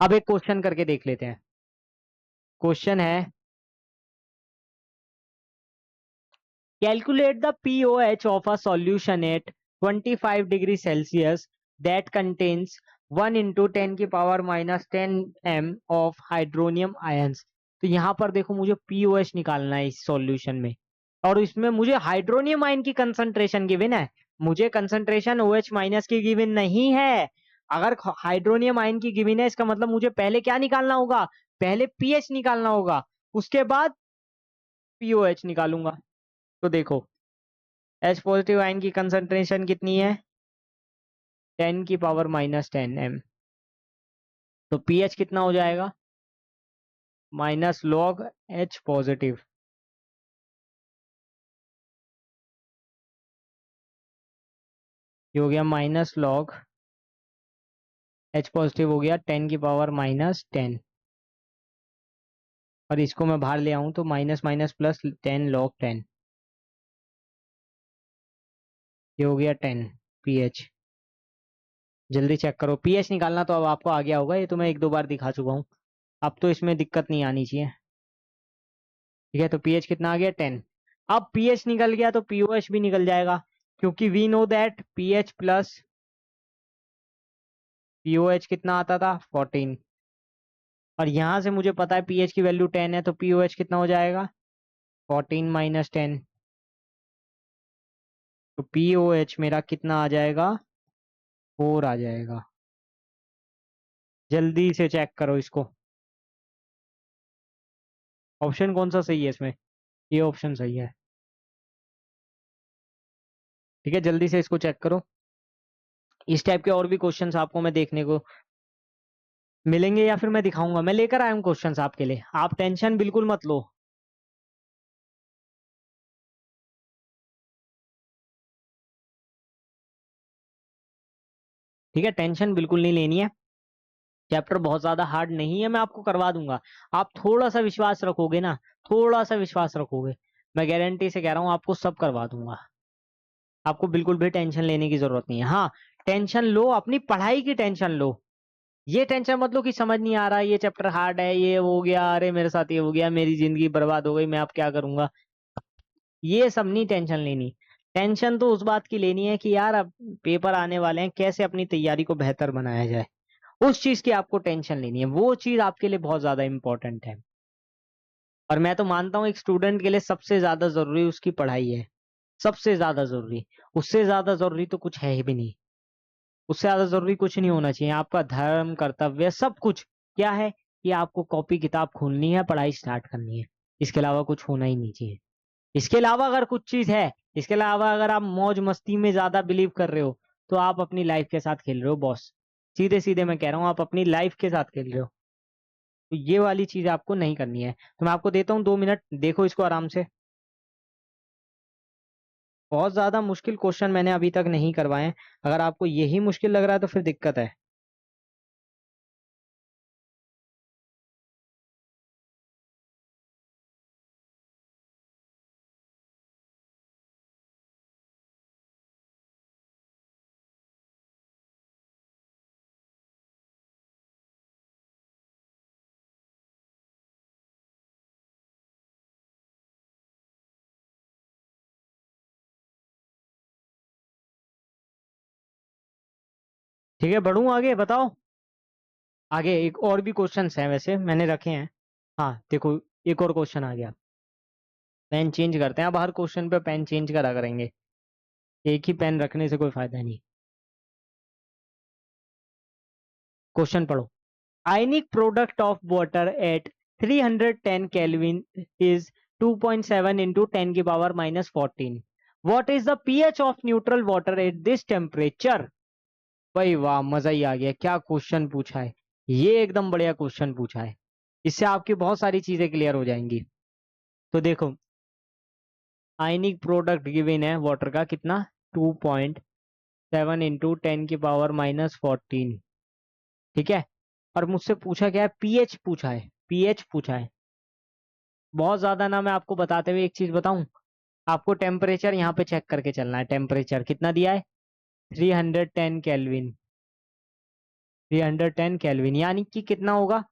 अब एक क्वेश्चन करके देख लेते हैं। क्वेश्चन है, calculate the pOH of a solution at 25 degree Celsius that contains 1 into 10⁻⁻10 m of hydronium ions. तो यहाँ पर देखो मुझे pOH निकालना है इस सॉल्यूशन में, और इसमें मुझे हाइड्रोनियम आयन की कंसंट्रेशन गिवन है, मुझे कंसंट्रेशन OH माइनस की गिवन नहीं है। अगर हाइड्रोनियम आयन की गिवन है, इसका मतलब मुझे पहले क्या निकालना होगा, पहले पीएच निकालना होगा, उसके बाद पीओएच निकालूंगा। तो देखो एच पॉजिटिव आयन की कंसंट्रेशन कितनी है, 10⁻⁻10 m। तो पीएच कितना हो जाएगा, माइनस लॉग एच पॉजिटिव, ये हो गया माइनस लॉग एच पॉजिटिव, हो गया 10⁻⁻10। और इसको मैं बाहर ले आऊं तो माइनस माइनस प्लस 10 log 10, ये हो गया 10 पीएच। जल्दी चेक करो, पीएच निकालना तो अब आपको आ गया होगा, ये तो मैं एक दो बार दिखा चुका हूँ, अब तो इसमें दिक्कत नहीं आनी चाहिए। ठीक है, तो पीएच कितना आ गया 10। अब पीएच निकल गया तो पीओएच भी निकल जाएगा, क्योंकि we know that pH plus pOH कितना आता था 14, और यहां से मुझे पता है पीएच की वैल्यू 10 है, तो पीओएच कितना हो जाएगा 14 - 10। तो पीओएच मेरा कितना आ जाएगा, 4 आ जाएगा। जल्दी से चेक करो इसको, ऑप्शन कौन सा सही है इसमें, ये ऑप्शन सही है। ठीक है, जल्दी से इसको चेक करो। इस टाइप के और भी क्वेश्चंस आपको मैं देखने को मिलेंगे, या फिर मैं दिखाऊंगा, मैं लेकर आया हूँ क्वेश्चंस आपके लिए, आप टेंशन बिल्कुल मत लो। ठीक है, टेंशन बिल्कुल नहीं लेनी है, चैप्टर बहुत ज्यादा हार्ड नहीं है, मैं आपको करवा दूंगा। आप थोड़ा सा विश्वास रखोगे ना, थोड़ा सा विश्वास रखोगे, मैं गारंटी से कह रहा हूँ आपको सब करवा दूंगा। आपको बिल्कुल भी टेंशन लेने की जरूरत नहीं है। हाँ, टेंशन लो, अपनी पढ़ाई की टेंशन लो, ये टेंशन मत लो कि समझ नहीं आ रहा, ये चैप्टर हार्ड है, ये हो गया, अरे मेरे साथ ये हो गया, मेरी जिंदगी बर्बाद हो गई, मैं अब क्या करूंगा, ये सब नहीं टेंशन लेनी। टेंशन तो उस बात की लेनी है कि यार अब पेपर आने वाले हैं, कैसे अपनी तैयारी को बेहतर बनाया जाए, उस चीज की आपको टेंशन लेनी है, वो चीज आपके लिए बहुत ज्यादा इंपॉर्टेंट है। और मैं तो मानता हूँ एक स्टूडेंट के लिए सबसे ज्यादा जरूरी उसकी पढ़ाई है, सबसे ज्यादा जरूरी, उससे ज्यादा जरूरी तो कुछ है ही भी नहीं, उससे ज्यादा जरूरी कुछ नहीं होना चाहिए। आपका धर्म कर्तव्य सब कुछ क्या है, कि आपको कॉपी किताब खोलनी है, पढ़ाई स्टार्ट करनी है, इसके अलावा कुछ होना ही नहीं चाहिए। इसके अलावा अगर कुछ चीज है, इसके अलावा अगर आप मौज मस्ती में ज्यादा बिलीव कर रहे हो, तो आप अपनी लाइफ के साथ खेल रहे हो बॉस, सीधे सीधे मैं कह रहा हूँ, आप अपनी लाइफ के साथ खेल रहे हो। तो ये वाली चीज आपको नहीं करनी है। तो मैं आपको देता हूँ 2 मिनट, देखो इसको आराम से। बहुत ज्यादा मुश्किल क्वेश्चन मैंने अभी तक नहीं करवाए हैं, अगर आपको यही मुश्किल लग रहा है तो फिर दिक्कत है। ठीक है, बढ़ूं आगे, बताओ। आगे एक और भी क्वेश्चंस हैं वैसे मैंने रखे हैं। हाँ देखो, एक और क्वेश्चन आ गया, पेन चेंज करते हैं, अब हर क्वेश्चन पे पेन चेंज करा करेंगे, एक ही पेन रखने से कोई फायदा नहीं। क्वेश्चन पढ़ो। Ionic product of water at 310 kelvin is 2.7 into 10 की power -14। What is the pH of neutral water at this temperature. भाई वाह, मजा ही आ गया, क्या क्वेश्चन पूछा है, ये एकदम बढ़िया क्वेश्चन पूछा है, इससे आपकी बहुत सारी चीजें क्लियर हो जाएंगी। तो देखो, आयनिक प्रोडक्ट गिवन है वाटर का कितना, 2.7 into 10 की पावर -14। ठीक है, और मुझसे पूछा क्या है, पीएच पूछा है, पीएच पूछा है। बहुत ज्यादा ना, मैं आपको बताते हुए एक चीज बताऊं, आपको टेम्परेचर यहाँ पे चेक करके चलना है, टेम्परेचर कितना दिया है, 310 केल्विन, 310 केल्विन, यानी कि कितना होगा,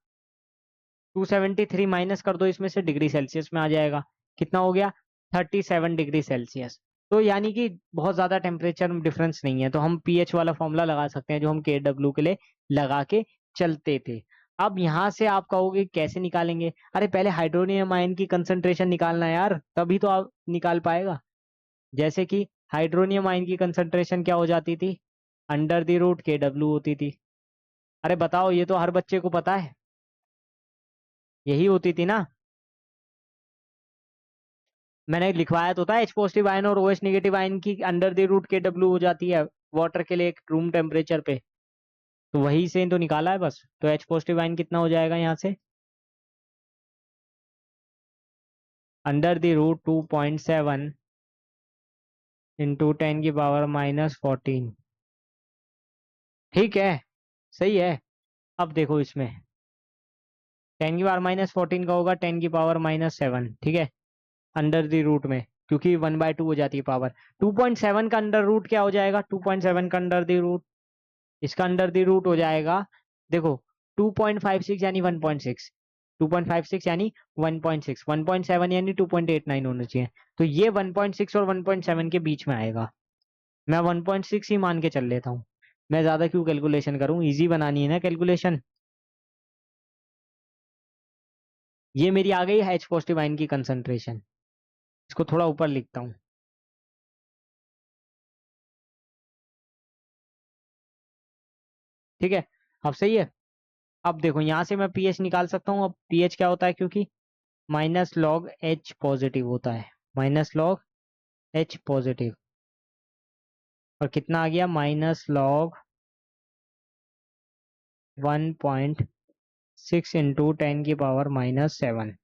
273 माइनस कर दो इसमें से, डिग्री सेल्सियस में आ जाएगा, कितना हो गया 37 डिग्री सेल्सियस। तो यानी कि बहुत ज्यादा टेम्परेचर डिफरेंस नहीं है, तो हम पीएच वाला फॉर्मूला लगा सकते हैं जो हम के डब्ल्यू के लिए लगा के चलते थे। अब यहां से आप कहोगे कैसे निकालेंगे, अरे पहले हाइड्रोनियम आयन की कंसंट्रेशन निकालना है यार, तभी तो आप निकाल पाएगा। जैसे कि हाइड्रोनियम आयन की कंसंट्रेशन क्या हो जाती थी, अंडर द रूट के डब्ल्यू होती थी, अरे बताओ, ये तो हर बच्चे को पता है, यही होती थी ना। मैंने लिखवाया तो था, एच पॉजिटिव आयन और ओ एच निगेटिव आयन की अंडर द रूट के डब्ल्यू हो जाती है वाटर के लिए एक रूम टेम्परेचर पे। तो वही से तो निकाला है बस। तो एच पॉजिटिव आयन कितना हो जाएगा यहाँ से, अंडर द रूट 2.7 इंटू 10⁻⁻14। ठीक है, सही है। अब देखो इसमें 10⁻⁻14 का होगा 10⁻⁻7, ठीक है, अंडर द रूट में, क्योंकि 1/2 हो जाती है पावर। 2.7 का अंडर रूट क्या हो जाएगा, 2.7 का अंडर द रूट, इसका अंडर द रूट हो जाएगा, देखो 2.56 यानी 1.6, 2.56 यानी 1.6, 1.7 यानी 2.89 होना चाहिए। तो ये 1.6 और 1.7 के बीच में आएगा। मैं 1.6 ही मान के चल लेता हूँ, मैं ज्यादा क्यों कैलकुलेशन करूँ, इजी बनानी है ना कैलकुलेशन। ये मेरी आ गई है एच पॉजिटिव आयन की कंसंट्रेशन। इसको थोड़ा ऊपर लिखता हूँ, ठीक है। अब सही है। अब देखो यहाँ से मैं पीएच निकाल सकता हूँ। अब पीएच क्या होता है, क्योंकि माइनस लॉग एच पॉजिटिव होता है, माइनस लॉग एच पॉजिटिव, और कितना आ गया, -log 1.6 इंटू 10⁻⁻7।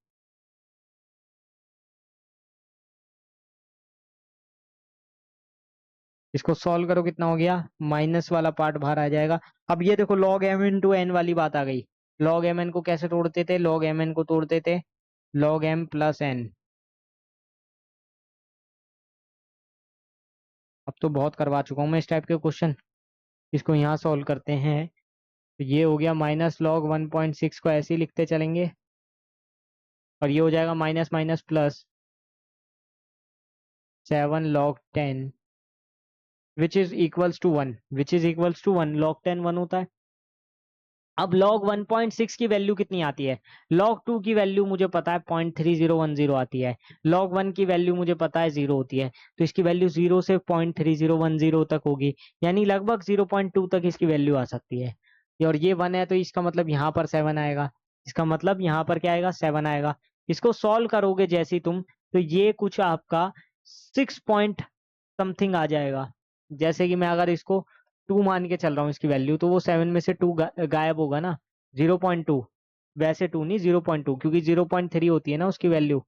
इसको सॉल्व करो, कितना हो गया, माइनस वाला पार्ट बाहर आ जाएगा। अब ये देखो लॉग एम इंटू एन वाली बात आ गई। लॉग एम एन को कैसे तोड़ते थे, लॉग एम एन को तोड़ते थे लॉग एम प्लस एन। अब तो बहुत करवा चुका हूँ मैं इस टाइप के क्वेश्चन। इसको यहाँ सॉल्व करते हैं, तो ये हो गया -log 1.6 को ऐसे ही लिखते चलेंगे, और ये हो जाएगा minus minus plus 7 log 10 which is equals to 1, which is equals to 1, log 10 1 होता है। अब log 1.6 की वैल्यू कितनी आती है, log 2 की वैल्यू मुझे पता है 0.3010 आती है, log 1 की वैल्यू मुझे पता है 0 होती है, तो इसकी वैल्यू 0 से 0.3010 तक होगी, यानी लगभग 0.2 तक इसकी वैल्यू आ सकती है। और ये 1 है, तो इसका मतलब यहाँ पर 7 आएगा, इसका मतलब यहाँ पर क्या आएगा, 7 आएगा। इसको सॉल्व करोगे जैसे ही तुम, तो ये कुछ आपका 6 पॉइंट समथिंग आ जाएगा। जैसे कि मैं अगर इसको 2 मान के चल रहा हूँ इसकी वैल्यू, तो वो 7 में से 2 गायब होगा ना, 0.2, वैसे 2 नहीं 0.2, क्योंकि 0.3 होती है ना उसकी वैल्यू।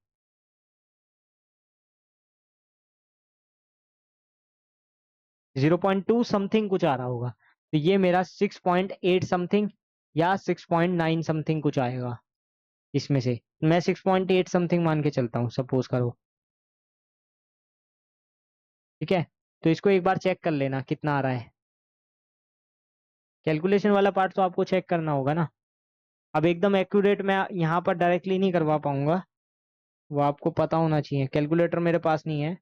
0.2 समथिंग कुछ आ रहा होगा, तो ये मेरा 6.8 समथिंग या 6.9 समथिंग कुछ आएगा इसमें से। मैं 6.8 समथिंग मान के चलता हूँ, सपोज करो, ठीक है। तो इसको एक बार चेक कर लेना कितना आ रहा है, कैलकुलेशन वाला पार्ट तो आपको चेक करना होगा ना। अब एकदम एक्यूरेट मैं यहाँ पर डायरेक्टली नहीं करवा पाऊंगा, वो आपको पता होना चाहिए, कैलकुलेटर मेरे पास नहीं है।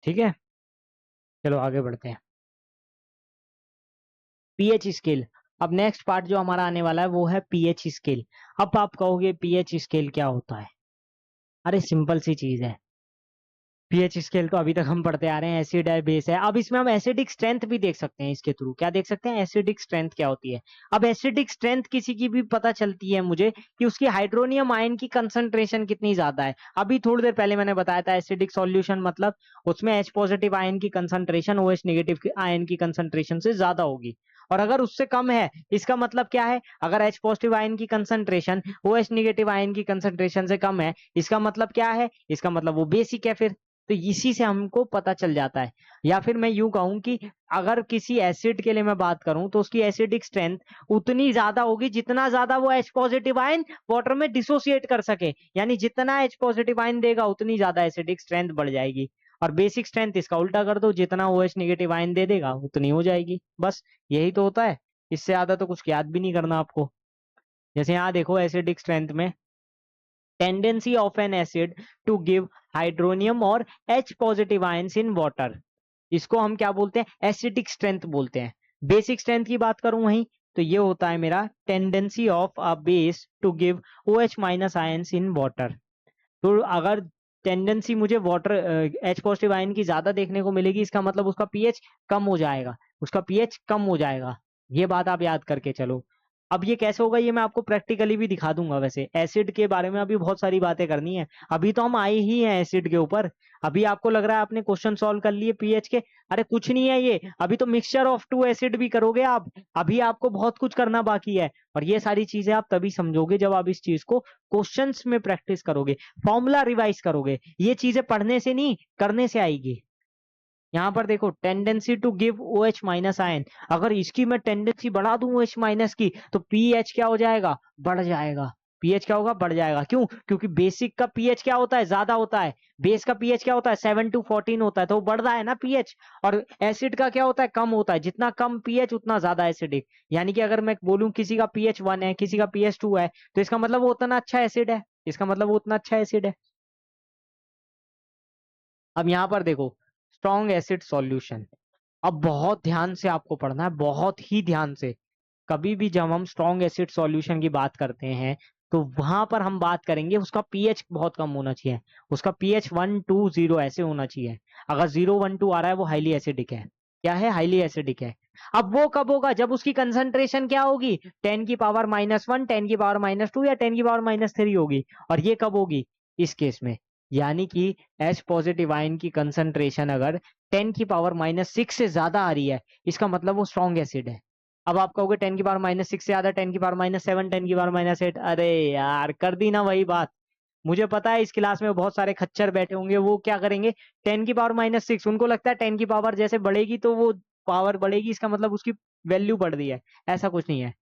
ठीक है, चलो आगे बढ़ते हैं। PH scale. अब नेक्स्ट पार्ट जो हमारा आने वाला है वो है पीएच स्केल। अब आप कहोगे पीएच स्केल क्या होता है, अरे सिंपल सी चीज है। पीएच स्केल तो अभी तक हम पढ़ते आ रहे हैं, एसिड है, बेस है। अब इसमें हम एसिडिक स्ट्रेंथ भी देख सकते हैं इसके थ्रू। क्या देख सकते हैं? एसिडिक स्ट्रेंथ क्या होती है। अब एसिडिक स्ट्रेंथ किसी की भी पता चलती है मुझे कि उसकी हाइड्रोनियम आयन की कंसंट्रेशन कितनी ज्यादा है। अभी थोड़ी देर पहले मैंने बताया था एसिडिक सॉल्यूशन मतलब उसमें H पॉजिटिव आयन की कंसंट्रेशन OH नेगेटिव आयन की कंसंट्रेशन से ज्यादा होगी, और अगर उससे कम है इसका मतलब क्या है? अगर H पॉजिटिव आयन की कंसंट्रेशन OH नेगेटिव आयन की कंसंट्रेशन से कम है, इसका मतलब क्या है? इसका मतलब वो बेसिक है फिर। तो इसी से हमको पता चल जाता है। या फिर मैं यूं कहूं कि अगर किसी एसिड के लिए मैं बात करूं तो उसकी एसिडिक स्ट्रेंथ उतनी ज्यादा होगी जितना ज्यादा वो H पॉजिटिव आयन वाटर में डिसोसिएट कर सके, यानी जितना H पॉजिटिव आयन देगा उतनी ज्यादा एसिडिक स्ट्रेंथ बढ़ जाएगी। और बेसिक स्ट्रेंथ इसका उल्टा कर दो, जितना OH नेगेटिव आयन दे देगा उतनी हो जाएगी। बस यही तो होता है, इससे ज्यादा तो कुछ याद भी नहीं करना आपको। जैसे यहाँ देखो एसिडिक स्ट्रेंथ में tendency of an acid to give hydronium और H positive ions in water, इसको हम क्या बोलते हैं? एसिडिक स्ट्रेंथ बोलते हैं। बेसिक स्ट्रेंथ की बात करूं वहीं तो ये होता है मेरा tendency of a base to give OH minus ions in water. तो अगर टेंडेंसी मुझे वाटर H पॉजिटिव आयन की ज्यादा देखने को मिलेगी, इसका मतलब उसका पीएच कम हो जाएगा, उसका पीएच कम हो जाएगा। ये बात आप याद करके चलो। अब ये कैसे होगा ये मैं आपको प्रैक्टिकली भी दिखा दूंगा। वैसे एसिड के बारे में अभी बहुत सारी बातें करनी है, अभी तो हम आए ही हैं एसिड के ऊपर। अभी आपको लग रहा है आपने क्वेश्चन सॉल्व कर लिए पीएच के, अरे कुछ नहीं है ये, अभी तो मिक्सचर ऑफ टू एसिड भी करोगे आप। अभी आपको बहुत कुछ करना बाकी है, और ये सारी चीजें आप तभी समझोगे जब आप इस चीज को क्वेश्चंस में प्रैक्टिस करोगे, फॉर्मूला रिवाइज करोगे। ये चीजें पढ़ने से नहीं करने से आएगी। यहाँ पर देखो tendency to give OH minus ion, अगर इसकी मैं टेंडेंसी बढ़ा दूं OH माइनस की तो पीएच क्या हो जाएगा? बढ़ जाएगा। पीएच क्या होगा? बढ़ जाएगा। क्यों? क्योंकि बेसिक का पीएच क्या होता है? ज्यादा होता है। बेस का पीएच क्या होता है? 7 to 14 होता है, तो वो बढ़ रहा है ना पीएच। और एसिड का क्या होता है? कम होता है। जितना कम पीएच उतना ज्यादा एसिडिक। यानी कि अगर मैं बोलूं किसी का पीएच 1 है, किसी का पीएच 2 है, तो इसका मतलब वो उतना अच्छा एसिड है, इसका मतलब वो उतना अच्छा एसिड है। अब यहाँ पर देखो स्ट्रॉन्ग एसिड सॉल्यूशन। अब बहुत ध्यान से आपको पढ़ना है, बहुत ही ध्यान से। कभी भी जब हम स्ट्रॉन्ग एसिड सॉल्यूशन की बात करते हैं तो वहां पर हम बात करेंगे उसका पीएच बहुत कम होना चाहिए, उसका पीएच 1 2 0 ऐसे होना चाहिए। अगर 0 1 2 आ रहा है वो हाईली एसिडिक है। क्या है? हाईली एसिडिक है। अब वो कब होगा? जब उसकी कंसंट्रेशन क्या होगी? 10⁻⁻1 10⁻⁻2 या 10⁻⁻3 होगी। और ये कब होगी? इस केस में। यानी कि H पॉजिटिव आयन की कंसंट्रेशन अगर 10⁻⁻6 से ज्यादा आ रही है, इसका मतलब वो स्ट्रॉन्ग एसिड है। अब आप कहोगे 10⁻⁻6 से ज्यादा, 10⁻⁻7 10⁻�8, अरे यार कर दी ना वही बात। मुझे पता है इस क्लास में बहुत सारे खच्चर बैठे होंगे, वो क्या करेंगे? 10⁻⁻6 उनको लगता है 10 की पावर जैसे बढ़ेगी तो वो पावर बढ़ेगी, इसका मतलब उसकी वैल्यू बढ़ रही है। ऐसा कुछ नहीं है,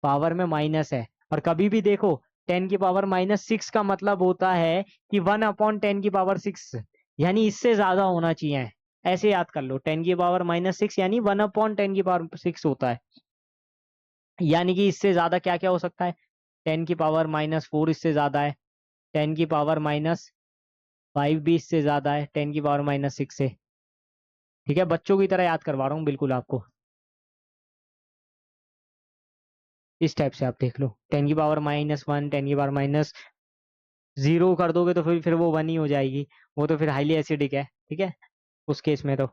पावर में माइनस है। और कभी भी देखो 10⁻⁻6 का मतलब होता है कि 1/10⁻6, यानी इससे ज्यादा होना चाहिए। ऐसे याद कर लो, 10⁻⁻6 यानी 1/10⁻6 होता है। यानी कि इससे ज्यादा क्या क्या हो सकता है? 10⁻⁻4 इससे ज्यादा है, 10⁻⁻5 भी इससे ज्यादा है, 10⁻⁻6 से। ठीक है, बच्चों की तरह याद करवा रहा हूँ बिल्कुल आपको। इस टाइप से आप देख लो, 10⁻⁻1 10⁻⁻0 कर दोगे तो फिर वो 1 ही हो जाएगी। वो तो फिर हाईली एसिडिक है। ठीक है, उस केस में तो।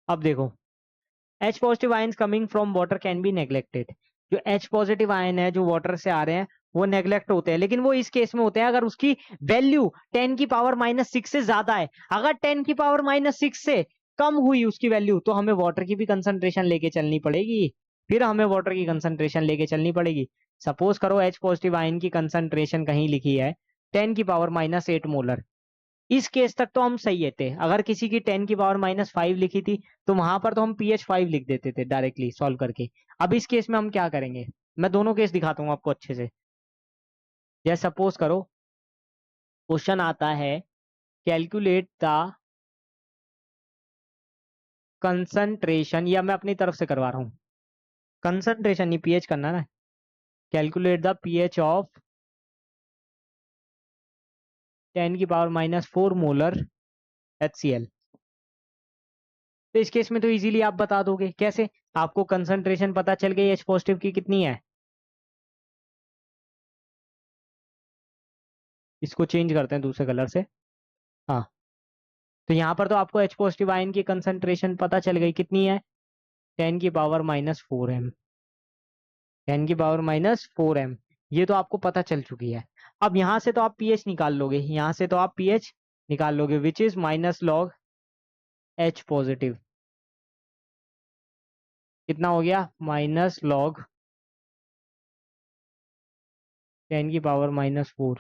अब देखो H positive ions coming from water can be neglected. जो H पॉजिटिव आयन है जो वाटर से आ रहे हैं वो नेग्लेक्ट होते हैं, लेकिन वो इस केस में होते हैं अगर उसकी वैल्यू 10⁻⁻6 से ज्यादा है। अगर 10⁻⁻6 से कम हुई उसकी वैल्यू तो हमें वाटर की भी कंसंट्रेशन लेके चलनी पड़ेगी, फिर हमें वाटर की कंसंट्रेशन लेके चलनी पड़ेगी। सपोज करो H पॉजिटिव आयन की कंसंट्रेशन कहीं लिखी है 10⁻⁻8 मोलर। इस केस तक तो हम सही थे। अगर किसी की 10⁻⁻5 लिखी थी तो वहां पर तो हम pH 5 लिख देते थे डायरेक्टली सॉल्व करके। अब इस केस में हम क्या करेंगे? मैं दोनों केस दिखाता हूँ आपको अच्छे से। जैसे सपोज करो क्वेश्चन आता है कैलकुलेट द कंसंट्रेशन, या मैं अपनी तरफ से करवा रहा हूँ, कंसंट्रेशन नहीं पीएच करना ना, calculate the pH of 10⁻⁻4 molar HCl। तो इस केस में तो इजीली आप बता दोगे कैसे। आपको कंसंट्रेशन पता चल गई H पॉजिटिव की कितनी है, इसको चेंज करते हैं दूसरे कलर से। हाँ, तो यहाँ पर तो आपको H पॉजिटिव आयन की कंसंट्रेशन पता चल गई, कितनी है, 10⁻⁻⁴ m, 10⁻⁻⁴ m, ये तो आपको पता चल चुकी है। अब यहाँ से तो आप pH निकाल लोगे, यहाँ से तो आप pH निकाल लोगे, which is -log H positive. कितना हो गया, -log 10⁻⁻⁴,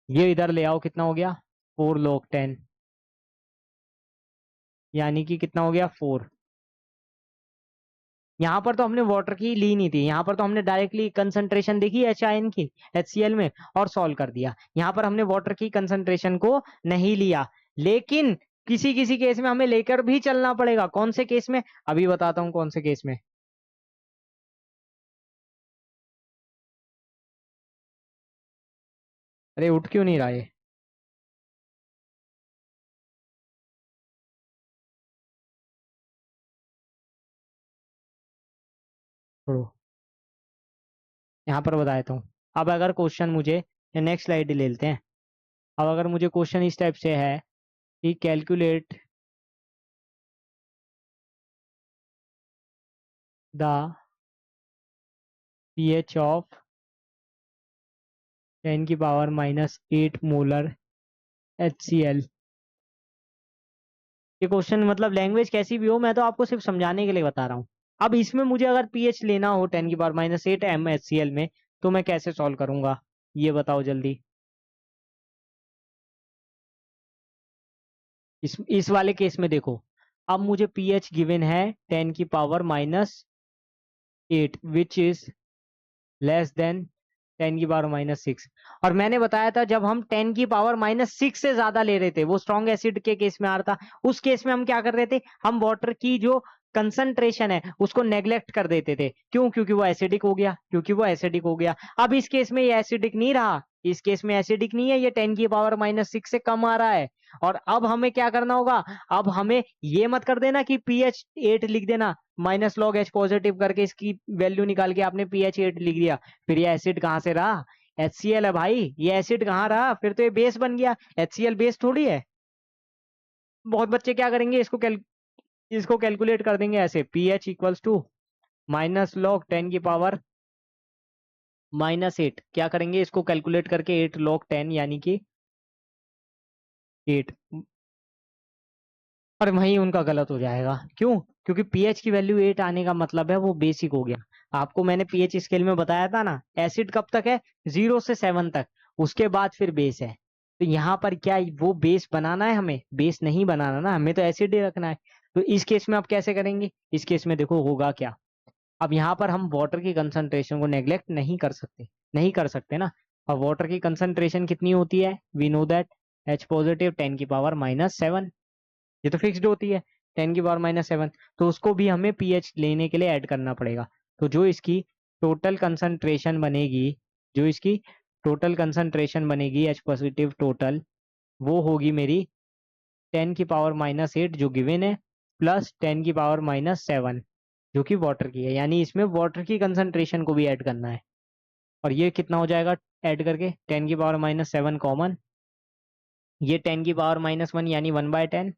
ये इधर ले आओ, कितना हो गया, 4 log 10, यानी कि कितना हो गया, 4। यहाँ पर तो हमने वाटर की ली नहीं थी, यहाँ पर तो हमने डायरेक्टली कंसंट्रेशन देखी एच आयन की HCl में और सॉल्व कर दिया। यहाँ पर हमने वाटर की कंसंट्रेशन को नहीं लिया, लेकिन किसी किसी केस में हमें लेकर भी चलना पड़ेगा। कौन से केस में, अभी बताता हूँ कौन से केस में। अरे उठ क्यों नहीं रहा है, छोड़ो, यहाँ पर बता देता हूँ। अब अगर क्वेश्चन मुझे, नेक्स्ट स्लाइड ले लेते हैं। अब अगर मुझे क्वेश्चन इस टाइप से है कि calculate the pH of 10⁻⁻8 molar HCl। ये क्वेश्चन मतलब लैंग्वेज कैसी भी हो, मैं तो आपको सिर्फ समझाने के लिए बता रहा हूँ। अब इसमें मुझे अगर pH लेना हो 10⁻⁻8 MHCl में, तो मैं कैसे सॉल्व करूंगा, ये बताओ जल्दी। इस वाले केस में देखो, अब मुझे pH गिवन है 10⁻⁻8 विच इज लेस देन 10⁻⁻6। और मैंने बताया था जब हम 10⁻⁻6 से ज्यादा ले रहे थे, वो स्ट्रॉन्ग एसिड के केस में आ रहा था, उस केस में हम क्या कर रहे थे, हम वाटर की जो कंसंट्रेशन है उसको नेग्लेक्ट कर देते थे। क्यों, क्योंकि वो एसिडिक हो गया, क्योंकि वो एसिडिक हो गया। अब इस केस में ये एसिडिक नहीं रहा, इस केस में एसिडिक नहीं है, ये 10⁻⁻6 से कम आ रहा है। और अब हमें क्या करना होगा, अब हमें ये मत कर देना कि pH 8 लिख देना, -log H पॉजिटिव करके इसकी वैल्यू निकाल के आपने pH 8 लिख दिया, फिर ये एसिड कहाँ से रहा, HCl है भाई, ये एसिड कहाँ रहा, फिर तो ये बेस बन गया, HCl बेस थोड़ी है। बहुत बच्चे क्या करेंगे, इसको कैलकुलेट कर देंगे ऐसे, pH इक्वल्स टू -log 10⁻⁻8, क्या करेंगे इसको कैलकुलेट करके 8 log 10 यानी कि 8, और वहीं उनका गलत हो जाएगा। क्यों, क्योंकि pH की वैल्यू 8 आने का मतलब है वो बेसिक हो गया। आपको मैंने pH स्केल में बताया था ना, एसिड कब तक है, 0 से 7 तक, उसके बाद फिर बेस है। तो यहाँ पर क्या वो बेस बनाना है, हमें बेस नहीं बनाना ना, हमें तो एसिड ही रखना है। तो इस केस में आप कैसे करेंगे, इस केस में देखो होगा क्या। अब यहाँ पर हम वाटर की कंसंट्रेशन को नेग्लेक्ट नहीं कर सकते, नहीं कर सकते ना। अब वाटर की कंसंट्रेशन कितनी होती है, we know that H positive 10⁻⁻7, ये तो फिक्स्ड होती है 10⁻⁻7। तो उसको भी हमें pH लेने के लिए ऐड करना पड़ेगा। तो जो इसकी टोटल कंसंट्रेशन बनेगी, जो इसकी टोटल कंसंट्रेशन बनेगी H पॉजिटिव टोटल, वो होगी मेरी 10⁻⁻8 जो गिवन है, प्लस 10⁻⁻7 जो कि वाटर की है, यानी इसमें वाटर की कंसंट्रेशन को भी ऐड करना है। और ये कितना हो जाएगा ऐड करके, 10⁻⁻7 कॉमन, ये 10⁻⁻1 यानी 1/10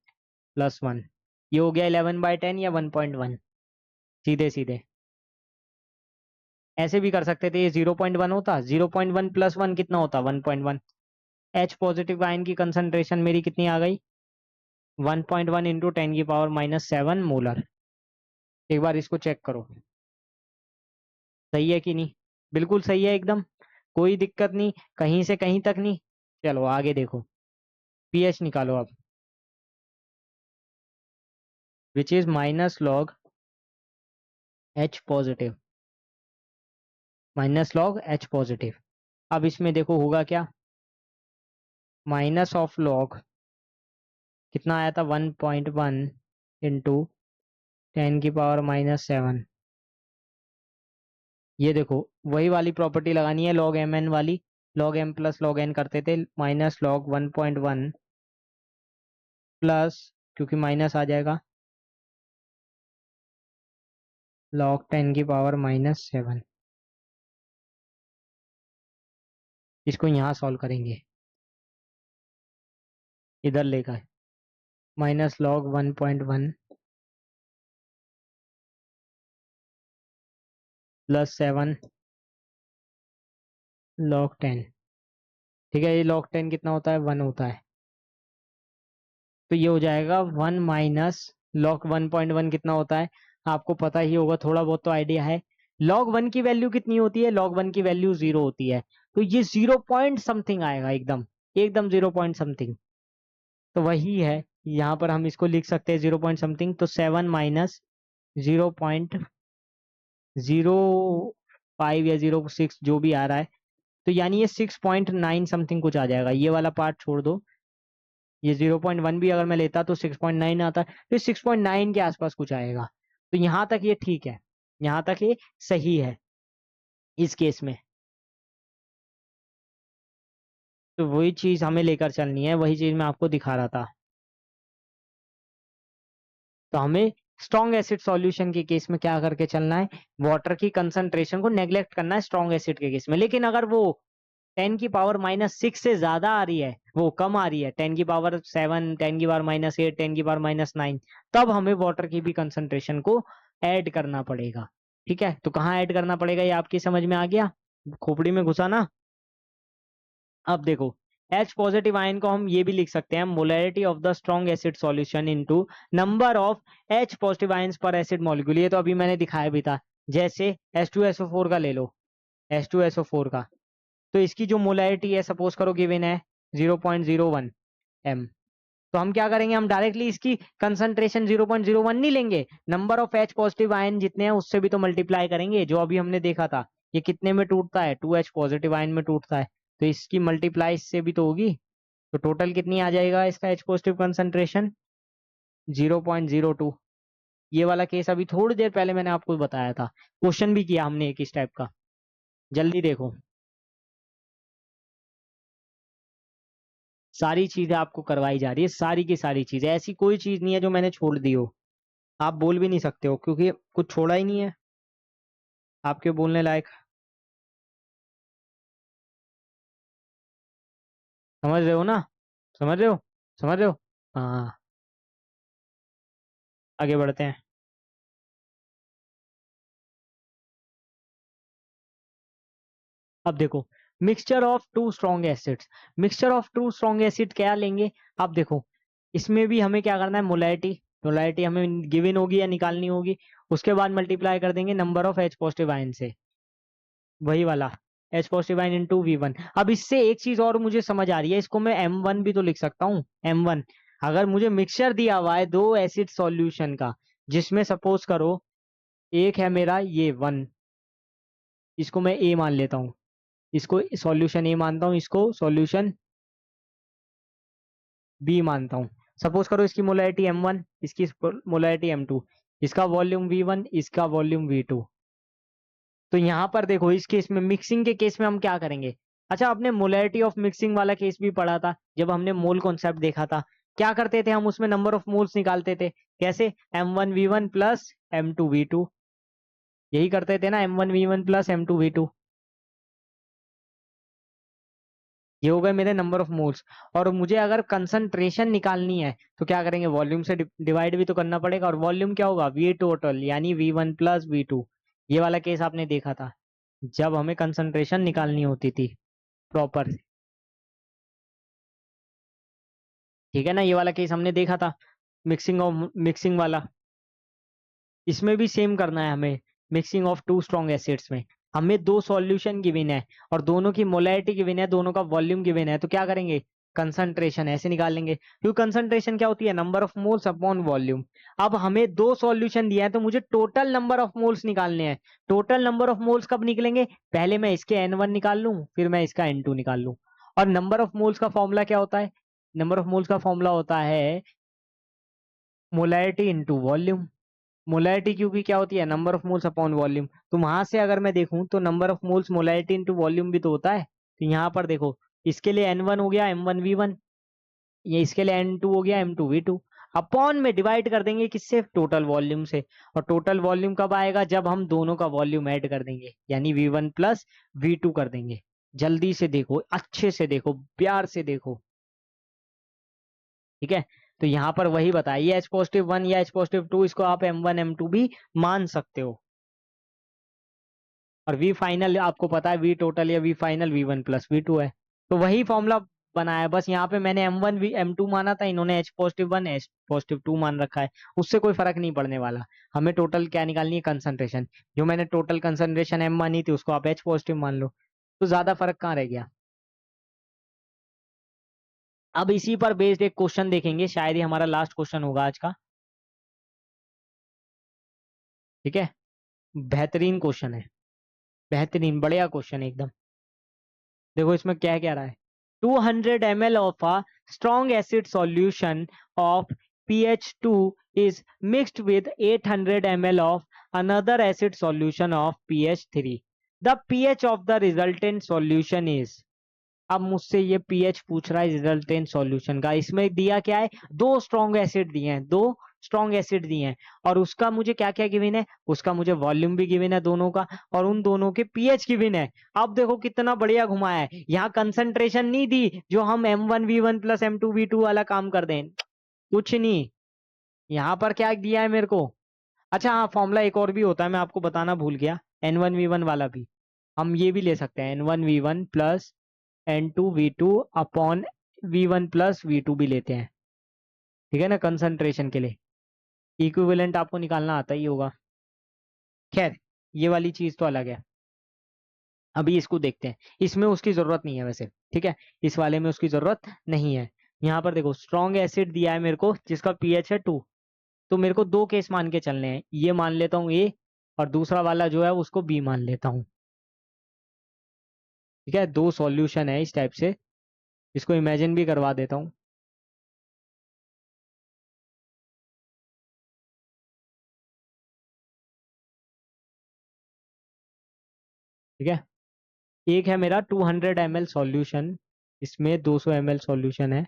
प्लस 1, ये हो गया 11/10 या 1.1, सीधे सीधे ऐसे भी कर सकते थे। ये 0.1 होता, 0.1 प्लस 1 कितना होता, 1.1। H पॉजिटिव आयन की कंसंट्रेशन मेरी कितनी आ गई, 1.1 इंटू 10⁻⁻7 मोलर। एक बार इसको चेक करो, सही है कि नहीं, बिल्कुल सही है एकदम, कोई दिक्कत नहीं, कहीं से कहीं तक नहीं। चलो आगे देखो, pH निकालो अब, which is -log H positive, -log H positive. अब इसमें देखो होगा क्या, माइनस ऑफ लॉग कितना आया था, 1.1 इंटू 10⁻⁻7। ये देखो वही वाली प्रॉपर्टी लगानी है, log mn वाली, log m plus log n करते थे, -log 1.1 प्लस, क्योंकि माइनस आ जाएगा, log 10⁻⁻7। इसको यहाँ सॉल्व करेंगे, इधर लेकर माइनस लॉग 1.1 प्लस 7 लॉग 10। ठीक है, ये लॉग 10 कितना होता है, 1 होता है। तो ये हो जाएगा 1 माइनस लॉग 1.1 कितना होता है, आपको पता ही होगा, थोड़ा बहुत तो आइडिया है। लॉग 1 की वैल्यू कितनी होती है, लॉग 1 की वैल्यू 0 होती है। तो ये 0 पॉइंट समथिंग आएगा, एकदम एकदम 0 पॉइंट समथिंग। तो वही है, यहाँ पर हम इसको लिख सकते हैं 0 पॉइंट समथिंग। तो 7 माइनस 0.05 या 06 जो भी आ रहा है, तो यानी ये 6.9 समथिंग कुछ आ जाएगा। ये वाला पार्ट छोड़ दो, ये 0.1 भी अगर मैं लेता तो 6.9 आता, फिर 6.9 के आसपास कुछ आएगा। तो यहाँ तक ये ठीक है, यहाँ तक ये सही है इस केस में। तो वही चीज हमें लेकर चलनी है, वही चीज मैं आपको दिखा रहा था। तो हमें स्ट्रॉन्ग एसिड सॉल्यूशन के केस में क्या करके चलना है, वाटर की कंसंट्रेशन को नेग्लेक्ट करना है स्ट्रॉन्ग एसिड के केस में। लेकिन अगर वो 10⁻⁻6 से ज्यादा आ रही है, वो कम आ रही है, 10⁻7, 10⁻8, 10⁻9, तब हमें वाटर की भी कंसंट्रेशन को ऐड करना पड़ेगा। ठीक है, तो कहाँ ऐड करना पड़ेगा ये आपकी समझ में आ गया, खोपड़ी में घुसा ना। अब देखो, H पॉजिटिव आयन को हम ये भी लिख सकते हैं, molarity of the strong acid solution into number of H positive ions पर एसिड मॉलिक्यूल। ये तो अभी मैंने दिखाया भी था। जैसे H2SO4 का ले लो, H2SO4 का, तो इसकी जो मोलैरिटी है सपोज करो गिवन है 0.01 m। तो हम क्या करेंगे, हम डायरेक्टली इसकी कंसंट्रेशन 0.01 नहीं लेंगे, number of H positive ion जितने हैं उससे भी तो मल्टीप्लाई करेंगे, जो अभी हमने देखा था। ये कितने में टूटता है, 2H पॉजिटिव आयन में टूटता है, तो इसकी मल्टीप्लाई इससे भी तो होगी। तो टोटल कितनी आ जाएगा इसका H पॉजिटिव कंसंट्रेशन, 0.02। ये वाला केस अभी थोड़ी देर पहले मैंने आपको बताया था, क्वेश्चन भी किया हमने एक इस टाइप का। जल्दी देखो, सारी चीजें आपको करवाई जा रही है, सारी की सारी चीजें, ऐसी कोई चीज नहीं है जो मैंने छोड़ दी हो। आप बोल भी नहीं सकते हो, क्योंकि कुछ छोड़ा ही नहीं है आपके बोलने लायक। समझ रहे हो ना, समझ रहे हो, समझ रहे हो। हाँ, आगे बढ़ते हैं। अब देखो, mixture of two strong acids, mixture of two strong acid क्या लेंगे। अब देखो, इसमें भी हमें क्या करना है, मोलैरिटी, मोलैरिटी हमें गिवन होगी या निकालनी होगी। उसके बाद मल्टीप्लाई कर देंगे number of H positive ion से, वही वाला H positive ion into V1। अब इससे एक चीज और मुझे समझ आ रही है, इसको मैं M1 भी तो लिख सकता हूँ, M1। अगर मुझे मिक्सचर दिया हुआ है दो एसिड सॉल्यूशन का, जिसमें सपोज करो एक है मेरा ये 1, इसको मैं A मान लेता हूँ, इसको सॉल्यूशन A मानता हूँ, इसको सॉल्यूशन B मानता हूँ। सपोज करो इसकी मोलैरिटी M1, इसकी मोलैरिटी M2, इसका वॉल्यूम V1, इसका वॉल्यूम V2। तो यहाँ पर देखो, इस केस में मिक्सिंग के केस में हम क्या करेंगे। अच्छा, आपने मोलैरिटी ऑफ मिक्सिंग वाला केस भी पढ़ा था, जब हमने मोल कॉन्सेप्ट देखा था। क्या करते थे हम, उसमें नंबर ऑफ मोल्स निकालते थे, कैसे, M1V1 प्लस M2V2। यही करते थे ना, M1V1 प्लस M2V2। ये हो गए मेरे नंबर ऑफ मोल्स। और मुझे अगर कंसंट्रेशन निकालनी है तो क्या करेंगे, वॉल्यूम से डिवाइड भी तो करना पड़ेगा, और वॉल्यूम क्या होगा, वी टोटल, यानी V1 प्लस V2। ये वाला केस आपने देखा था, जब हमें कंसंट्रेशन निकालनी होती थी प्रॉपर। ठीक है ना, ये वाला केस हमने देखा था, मिक्सिंग ऑफ मिक्सिंग वाला। इसमें भी सेम करना है हमें, mixing of two strong acids में हमें दो सॉल्यूशन गिवन है, और दोनों की मोलैरिटी गिवन है, दोनों का वॉल्यूम गिवन है। तो क्या करेंगे, कंसंट्रेशन ऐसे निकाल लेंगे, क्योंकि कंसंट्रेशन क्या होती है, number of moles upon volume. अब हमें दो सॉल्यूशन दिया है, तो मुझे टोटल नंबर ऑफ मोल्स निकालने हैं। टोटल नंबर ऑफ मोल्स कब निकलेंगे, पहले मैं इसके N1 निकाल लूं, फिर मैं इसका N2 निकाल लूं। और नंबर ऑफ मोल्स का फॉर्मूला क्या होता है, नंबर ऑफ मोल्स का फॉर्मूला होता है मोलैरिटी इंटू वॉल्यूम। मोलैरिटी क्योंकि क्या होती है, number of moles upon volume. तो वहां से अगर मैं देखूं तो number of moles molarity into volume भी तो होता है। तो यहाँ पर देखो, इसके लिए N1 हो गया M1V1, ये इसके लिए N2 हो गया M2V2। अपॉन में डिवाइड कर देंगे किससे, टोटल वॉल्यूम से। और टोटल वॉल्यूम कब आएगा, जब हम दोनों का वॉल्यूम ऐड कर देंगे, यानी V1 प्लस V2 कर देंगे। जल्दी से देखो, अच्छे से देखो, प्यार से देखो, ठीक है। तो यहाँ पर वही बताया, ये H+1 या H+2, इसको आप M1 M2 भी मान सकते हो। और V फाइनल आपको पता है, V टोटल या V फाइनल V1+V2 है। तो वही फॉर्मूला बनाया है, बस यहाँ पे मैंने M1 M2 माना था, इन्होंने H+1 H+2 मान रखा है। उससे कोई फर्क नहीं पड़ने वाला। हमें टोटल क्या निकालनी है, कंसंट्रेशन। जो मैंने टोटल कंसंट्रेशन M मानी थी, उसको आप H+ मान लो, तो ज्यादा फर्क कहाँ रह गया। अब इसी पर बेस्ड एक क्वेश्चन देखेंगे, शायद ही हमारा लास्ट क्वेश्चन होगा आज का, ठीक है। बेहतरीन क्वेश्चन है, बेहतरीन बढ़िया क्वेश्चन है एकदम। देखो इसमें क्या कह रहा है, 200 ml of a strong acid solution of pH 2 is mixed with 800 ml of another acid solution of pH 3. The pH of the resultant solution is, अब मुझसे ये पीएच पूछ रहा है रिजल्टेंट सॉल्यूशन का। इसमें दिया क्या है, दो स्ट्रॉन्ग एसिड दिए हैं, दो स्ट्रॉन्ग एसिड दिए हैं, और उसका मुझे क्या क्या गिवन है, उसका मुझे वॉल्यूम भी गिवन है दोनों का, और उन दोनों के पीएच गिवन है। अब देखो कितना बढ़िया घुमाया है, यहाँ कंसंट्रेशन नहीं दी जो हम M1V1 प्लस M2V2 वाला काम कर दें, कुछ नहीं। यहाँ पर क्या दिया है मेरे को, अच्छा हाँ, फॉर्मूला एक और भी होता है, मैं आपको बताना भूल गया, N1V1 वाला भी हम ये भी ले सकते हैं, N1V1 plus N2V2 upon V1 plus V2 भी लेते हैं, ठीक है ना, कंसंट्रेशन के लिए। इक्विवेलेंट आपको निकालना आता ही होगा। खैर ये वाली चीज तो अलग है, अभी इसको देखते हैं। इसमें उसकी जरूरत नहीं है वैसे, ठीक है, इस वाले में उसकी जरूरत नहीं है। यहाँ पर देखो स्ट्रॉन्ग एसिड दिया है मेरे को जिसका पीएच है 2, तो मेरे को दो केस मान के चलने हैं, ये मान लेता हूँ A, और दूसरा वाला जो है उसको B मान लेता हूँ, ठीक है। दो सॉल्यूशन है इस टाइप से, इसको इमेजिन भी करवा देता हूँ, ठीक है। एक है मेरा 200 ml सॉल्यूशन, इसमें 200 ml सॉल्यूशन है,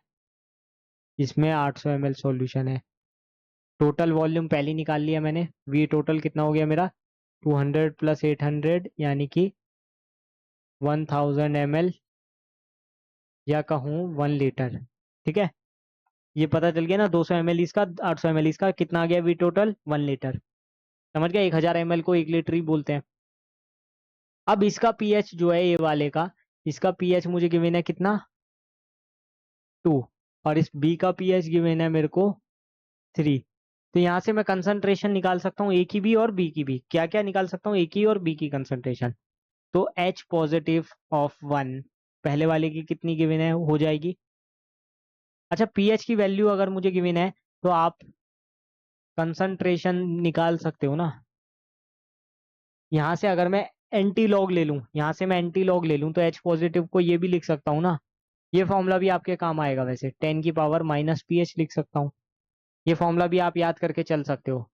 इसमें 800 ml सॉल्यूशन है। टोटल वॉल्यूम पहले ही निकाल लिया मैंने, वी टोटल कितना हो गया मेरा, 200 प्लस 800 यानी कि 1000 ml, या कहूँ 1 लीटर, ठीक है। ये पता चल गया ना, 200 ml इसका, 800 ml इसका, कितना आ गया वी टोटल, 1 लीटर। समझ गया, 1000 ml को 1 लीटर ही बोलते हैं। अब इसका पीएच जो है ए वाले का, इसका पीएच मुझे गिवन है कितना, 2, और इस बी का पीएच गिवन है मेरे को 3। तो यहाँ से मैं कंसंट्रेशन निकाल सकता हूँ ए की भी और बी की भी। क्या क्या निकाल सकता हूँ, ए की और बी की कंसंट्रेशन। तो H+(1) पहले वाले की कितनी गिवन है, हो जाएगी। अच्छा पीएच की वैल्यू अगर मुझे गिवन है, तो आप कंसंट्रेशन निकाल सकते हो ना। यहाँ से अगर मैं एंटी लॉग ले लूँ, यहाँ से मैं एंटी लॉग ले लूँ, तो H+ को ये भी लिख सकता हूँ ना। ये फॉर्मूला भी आपके काम आएगा वैसे, 10⁻⁻pH लिख सकता हूँ। ये फॉर्मूला भी आप याद करके चल सकते हो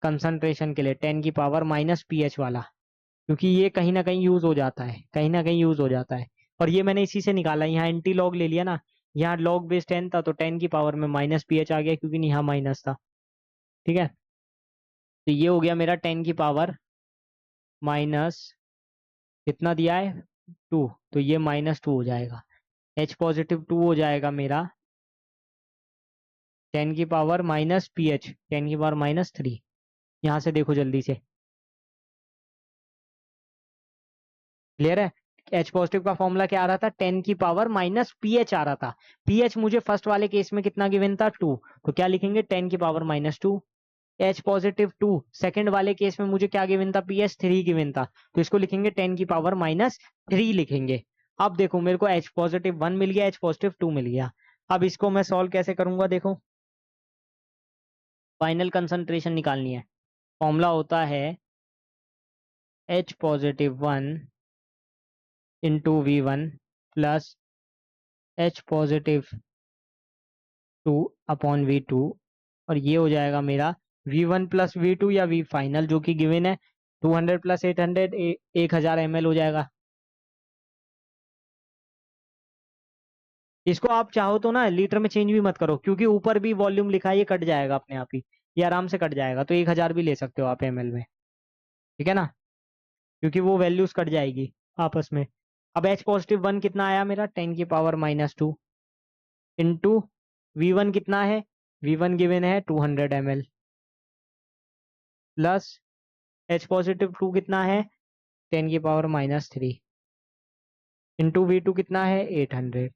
कंसंट्रेशन के लिए, 10⁻⁻pH वाला, क्योंकि ये कहीं ना कहीं यूज हो जाता है, कहीं ना कहीं यूज हो जाता है। और ये मैंने इसी से निकाला, यहाँ एंटी लॉग ले लिया ना, यहाँ लॉग बेस 10 था, तो 10⁻⁻pH आ गया, क्योंकि यहाँ माइनस था, ठीक है। तो ये हो गया मेरा 10⁻⁻, कितना दिया है 2, तो ये -2 हो जाएगा। H+2 हो जाएगा मेरा 10⁻⁻pH, 10⁻³ यहाँ से देखो जल्दी से, क्लियर है। H+ का फॉर्मूला क्या आ रहा था, 10⁻⁻pH आ रहा था। pH मुझे फर्स्ट वाले केस में कितना गिवन था, 2, तो क्या लिखेंगे 10⁻⁻2। H+2 सेकंड वाले केस में मुझे क्या गिवन था, pH 3 गिवन था, तो इसको लिखेंगे 10⁻³ लिखेंगे। अब देखो मेरे को H+1 मिल गया, H+2 मिल गया। अब इसको मैं सॉल्व कैसे करूंगा, देखो फाइनल कंसंट्रेशन निकालनी है। फॉर्मूला होता है H+1 into V1 plus H+2 upon V2, और ये हो जाएगा मेरा V1 प्लस V2 या V फाइनल, जो कि गिवन है 200 प्लस 800, 1000 ml हो जाएगा। इसको आप चाहो तो ना लीटर में चेंज भी मत करो, क्योंकि ऊपर भी वॉल्यूम लिखा है, ये कट जाएगा अपने आप ही, ये आराम से कट जाएगा, तो 1000 भी ले सकते हो आप ml में, ठीक है ना, क्योंकि वो वैल्यूज कट जाएगी आपस में। अब H पॉजिटिव 1 कितना आया मेरा 10 की पावर -2 इंटू V1 कितना है, V1 गिवन है 200 ml प्लस H पॉजिटिव 2 कितना है 10 की पावर -3 इंटू V2 कितना है 800।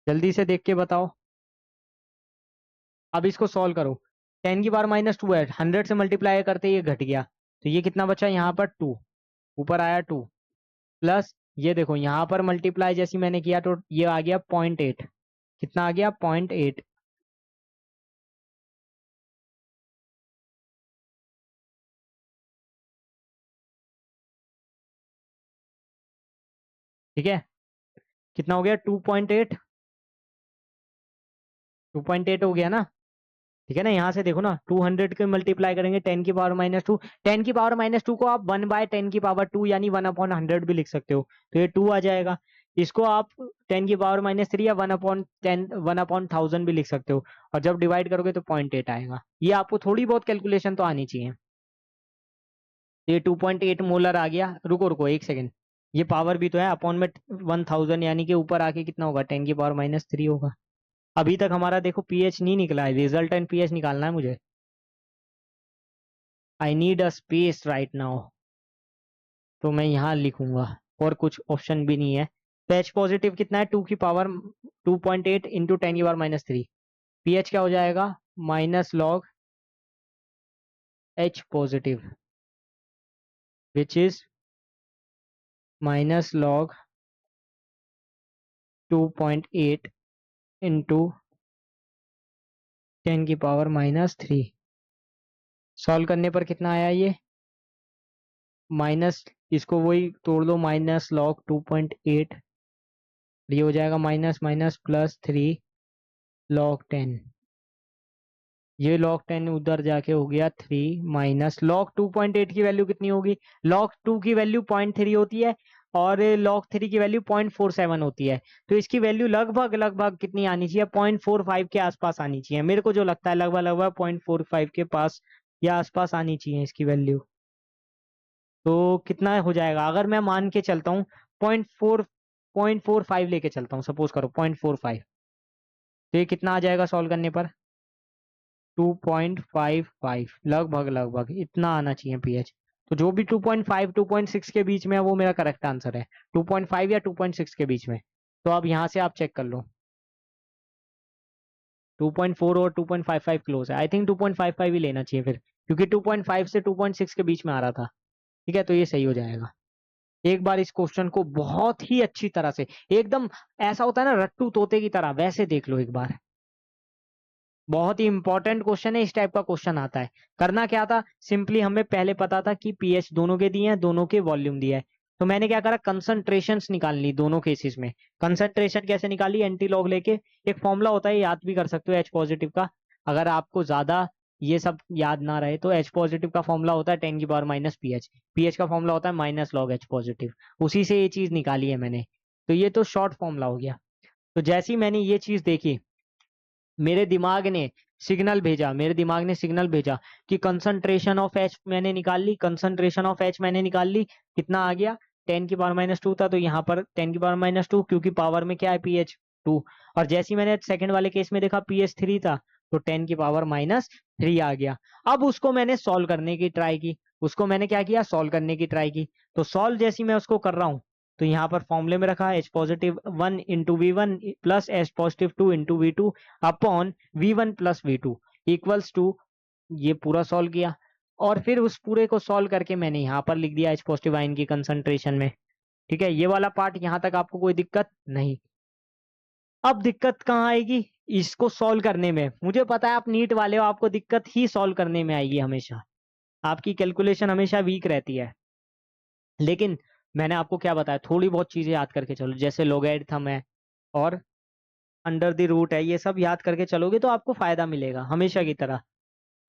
जल्दी से देख के बताओ। अब इसको सॉल्व करो। 10 की पावर -2 है, 100 से मल्टीप्लाई करते ये घट गया, तो ये कितना बचा यहाँ पर 2, ऊपर आया 2 प्लस ये देखो यहाँ पर मल्टीप्लाई जैसी मैंने किया तो ये आ गया 0.8। कितना आ गया 0.8। ठीक है, कितना हो गया 2.8, 2.8 हो गया ना। ठीक है ना, यहाँ से देखो ना 200 के मल्टीप्लाई करेंगे 10 की पावर -2, 10 की पावर -2 को आप 1/10 की पावर 2 यानी 1/100 भी लिख सकते हो, तो ये 2 आ जाएगा। इसको आप 10 की पावर -3 या 1/10 1/1000 भी लिख सकते हो, और जब डिवाइड करोगे तो 0.8 आएगा। ये आपको थोड़ी बहुत कैलकुलेशन तो आनी चाहिए। ये 2.8 मोलर आ गया। रुको रुको एक सेकेंड, ये पावर भी तो है, अपॉन में 1000 यानी कि ऊपर आके कितना होगा 10 की पावर -3 होगा। अभी तक हमारा देखो पीएच नहीं निकला है, रिजल्ट एंड पीएच निकालना है मुझे। I need a space right now, तो मैं यहाँ लिखूंगा, और कुछ ऑप्शन भी नहीं है। पीएच पॉजिटिव कितना है 2 की पावर 2.8 इंटू 10 की पावर -3, पीएच क्या हो जाएगा -log H positive which is -log 2.8 into 10 की पावर -3। सॉल्व करने पर कितना आया ये माइनस, इसको वही तोड़ दो, -log 2.8, ये हो जाएगा माइनस माइनस प्लस 3 log 10। ये log 10 उधर जाके हो गया 3 माइनस log 2.8 की वैल्यू कितनी होगी, log 2 की वैल्यू 0.3 होती है और log 3 की वैल्यू 0.47 होती है, तो इसकी वैल्यू लगभग लगभग कितनी आनी चाहिए 0.45 के आसपास आनी चाहिए। मेरे को जो लगता है लगभग लगभग 0.45 के पास या आसपास आनी चाहिए इसकी वैल्यू। तो कितना हो जाएगा, अगर मैं मान के चलता हूँ 0.45 लेके चलता हूँ, सपोज करो 0.45, तो ये कितना आ जाएगा सॉल्व करने पर 2.55, लगभग लगभग इतना आना चाहिए पीएच। तो जो भी 2.5 2.6 के बीच में है वो मेरा करेक्ट आंसर है, 2.5 या 2.6 के बीच में। तो अब यहाँ से आप चेक कर लो, 2.4 और 2.55 क्लोज है, आई थिंक 2.55 ही लेना चाहिए फिर, क्योंकि 2.5 से 2.6 के बीच में आ रहा था। ठीक है, तो ये सही हो जाएगा। एक बार इस क्वेश्चन को बहुत ही अच्छी तरह से, एकदम ऐसा होता है ना रट्टू तोते की तरह, वैसे देख लो एक बार। बहुत ही इंपॉर्टेंट क्वेश्चन है, इस टाइप का क्वेश्चन आता है। करना क्या था, सिंपली हमें पहले पता था कि पीएच दोनों के दिए हैं, दोनों के वॉल्यूम दिया है, तो मैंने क्या करा कंसंट्रेशंस निकाल ली दोनों केसेस में। कंसंट्रेशन कैसे निकाली, एंटी लॉग लेके, एक फॉर्मूला होता है याद भी कर सकते हो एच पॉजिटिव का, अगर आपको ज्यादा ये सब याद ना रहे तो एच पॉजिटिव का फॉर्मूला होता है 10 की पावर माइनस पीएच, पीएच का फॉर्मूला होता है -log H पॉजिटिव, उसी से ये चीज निकाली है मैंने। तो ये तो शॉर्ट फॉर्मूला हो गया। तो जैसे ही मैंने ये चीज देखी, मेरे दिमाग ने सिग्नल भेजा, मेरे दिमाग ने सिग्नल भेजा कि कंसंट्रेशन ऑफ एच मैंने निकाल ली, कंसंट्रेशन ऑफ एच मैंने निकाल ली, कितना आ गया 10 की पावर -2 था, तो यहाँ पर 10 की पावर -2, क्योंकि पावर में क्या है पीएच 2, और जैसे ही मैंने सेकंड वाले केस में देखा पीएच 3 था, तो 10 की पावर -3 आ गया। अब उसको मैंने सॉल्व करने की ट्राई की, उसको मैंने क्या किया सॉल्व करने की ट्राई की, तो सॉल्व जैसी मैं उसको कर रहा हूँ, तो यहाँ पर फॉर्मूले में रखा H positive 1 into V1 plus H positive 2 into V2 upon V1 plus V2 equals to, ये पूरा सॉल्व किया, और फिर उस पूरे को सॉल्व करके मैंने यहाँ पर लिख दिया H पॉजिटिव आयन की कंसंट्रेशन में। ठीक है, ये वाला पार्ट यहाँ तक आपको कोई दिक्कत नहीं। अब दिक्कत कहाँ आएगी, इसको सॉल्व करने में। मुझे पता है आप नीट वाले हो, आपको दिक्कत ही सॉल्व करने में आएगी हमेशा, आपकी कैलकुलेशन हमेशा वीक रहती है। लेकिन मैंने आपको क्या बताया, थोड़ी बहुत चीजें याद करके चलो, जैसे लोगैरिथम है और अंडर द रूट है, ये सब याद करके चलोगे तो आपको फायदा मिलेगा हमेशा की तरह।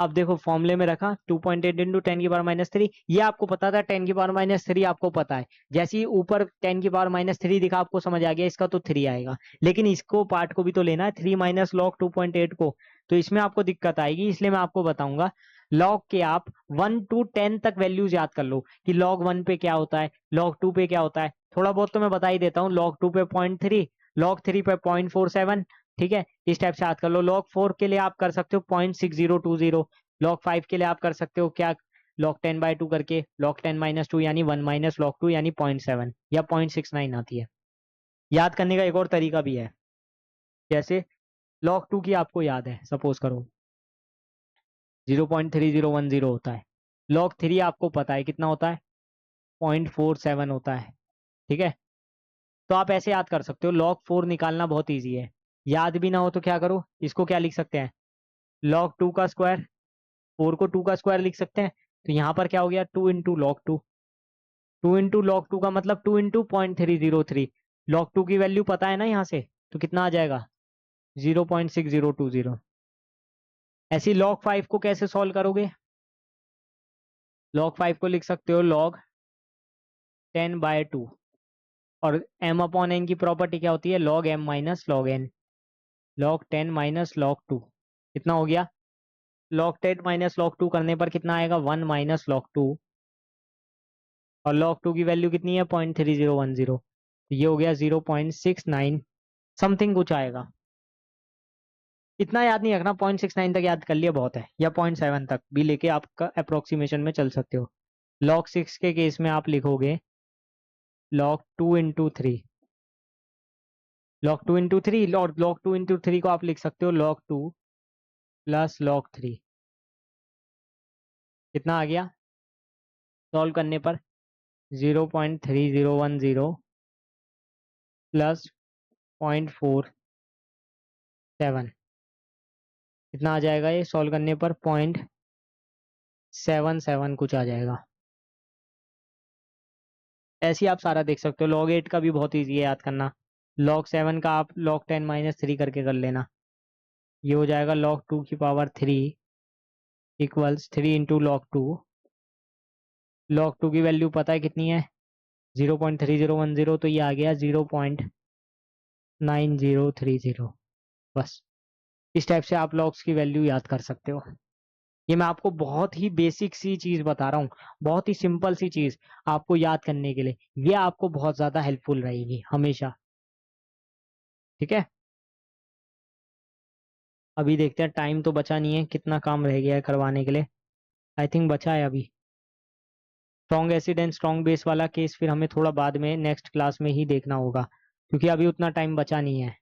अब देखो फॉर्मूले में रखा 2.8 इंटू 10 की पावर -3, ये आपको पता था 10 की पावर -3 आपको पता है, जैसे ही ऊपर 10 की पावर -3 दिखा आपको समझ आ गया इसका तो 3 आएगा, लेकिन इसको पार्ट को भी तो लेना है 3 माइनस log 2.8 को, तो इसमें आपको दिक्कत आएगी, इसलिए मैं आपको बताऊंगा। लॉग के आप 1 to 10 तक वैल्यूज याद कर लो कि log 1 पे क्या होता है, log 2 पे क्या होता है। थोड़ा बहुत तो मैं बता ही देता हूँ, log 2 पे 0.3, log 3 पे 0.47, ठीक है, इस टाइप से याद कर लो। log 4 के लिए आप कर सकते हो 0.6020, log 5 के लिए आप कर सकते हो क्या, log 10/2 करके, log 10-2 यानी 1 माइनस log 2 यानी 0.7 या 0.69 आती है। याद करने का एक और तरीका भी है, जैसे log 2 की आपको याद है, सपोज करो 0.3010 होता है, log 3 आपको पता है कितना होता है, 0.47 होता है, ठीक है। तो आप ऐसे याद कर सकते हो, log 4 निकालना बहुत ईजी है। याद भी ना हो तो क्या करो, इसको क्या लिख सकते हैं, log 2 का स्क्वायर, 4 को 2 का स्क्वायर लिख सकते हैं। तो यहाँ पर क्या हो गया, 2 इंटू लॉग 2, 2 इंटू लॉग 2 का मतलब 2 इंटू 0.303, log 2 की वैल्यू पता है ना यहाँ से, तो कितना आ जाएगा 0.6020। ऐसी log 5 को कैसे सॉल्व करोगे, log 5 को लिख सकते हो log 10/2, और m अपॉन n की प्रॉपर्टी क्या होती है, log m minus log n, log 10 minus log 2 कितना हो गया, log 10 माइनस log 2 करने पर कितना आएगा 1 माइनस log 2, और log 2 की वैल्यू कितनी है 0.3010, तो ये हो गया 0.69 समथिंग कुछ आएगा। इतना याद नहीं रखना, 0.69 तक याद कर लिया बहुत है, या 0.7 तक भी लेके आपका अप्रोक्सीमेशन में चल सकते हो। log 6 के केस में आप लिखोगे log 2 इंटू 3, log 2 इंटू 3, और log 2 इंटू 3 को आप लिख सकते हो log 2 प्लस log 3, कितना आ गया सॉल्व करने पर 0.3010 प्लस 0.47, कितना आ जाएगा ये सॉल्व करने पर 0.77 कुछ आ जाएगा। ऐसे ही आप सारा देख सकते हो। log 8 का भी बहुत ईजी है याद करना, log 7 का आप log 10 माइनस 3 करके कर लेना, ये हो जाएगा log 2 की power 3 equals 3 into log 2, log 2 की वैल्यू पता है कितनी है 0.3010, तो ये आ गया 0.9030। बस इस टाइप से आप लॉग्स की वैल्यू याद कर सकते हो। ये मैं आपको बहुत ही बेसिक सी चीज बता रहा हूँ, बहुत ही सिंपल सी चीज आपको याद करने के लिए, ये आपको बहुत ज्यादा हेल्पफुल रहेगी हमेशा, ठीक है। अभी देखते हैं, टाइम तो बचा नहीं है, कितना काम रह गया है करवाने के लिए। आई थिंक बचा है अभी strong acid and strong base वाला केस, फिर हमें थोड़ा बाद में नेक्स्ट क्लास में ही देखना होगा, क्योंकि अभी उतना टाइम बचा नहीं है।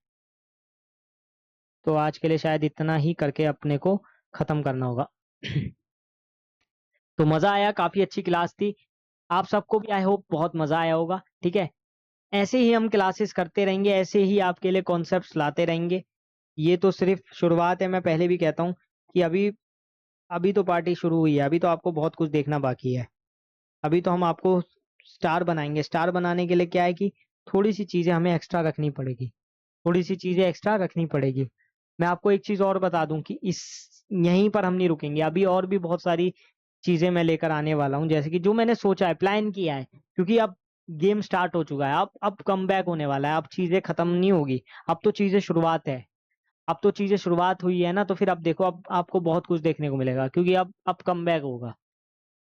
तो आज के लिए शायद इतना ही करके अपने को खत्म करना होगा। तो मजा आया, काफी अच्छी क्लास थी, आप सबको भी आई होप बहुत मजा आया होगा, ठीक है। ऐसे ही हम क्लासेस करते रहेंगे, ऐसे ही आपके लिए कॉन्सेप्ट्स लाते रहेंगे। ये तो सिर्फ शुरुआत है, मैं पहले भी कहता हूँ कि अभी अभी तो पार्टी शुरू हुई है, अभी तो आपको बहुत कुछ देखना बाकी है। अभी तो हम आपको स्टार बनाएंगे, स्टार बनाने के लिए क्या है कि थोड़ी सी चीजें हमें एक्स्ट्रा रखनी पड़ेगी, थोड़ी सी चीजें एक्स्ट्रा रखनी पड़ेगी। मैं आपको एक चीज और बता दूं कि इस यहीं पर हम नहीं रुकेंगे, अभी और भी बहुत सारी चीजें मैं लेकर आने वाला हूँ, जैसे कि जो मैंने सोचा है, प्लान किया है, क्योंकि अब गेम स्टार्ट हो चुका है, अब कम बैक होने वाला है, अब चीजें खत्म नहीं होगी, अब तो चीजें शुरुआत है। अब तो चीजें शुरुआत हुई है ना, तो फिर अब देखो, अब आपको बहुत कुछ देखने को मिलेगा, क्योंकि अब कम बैक होगा।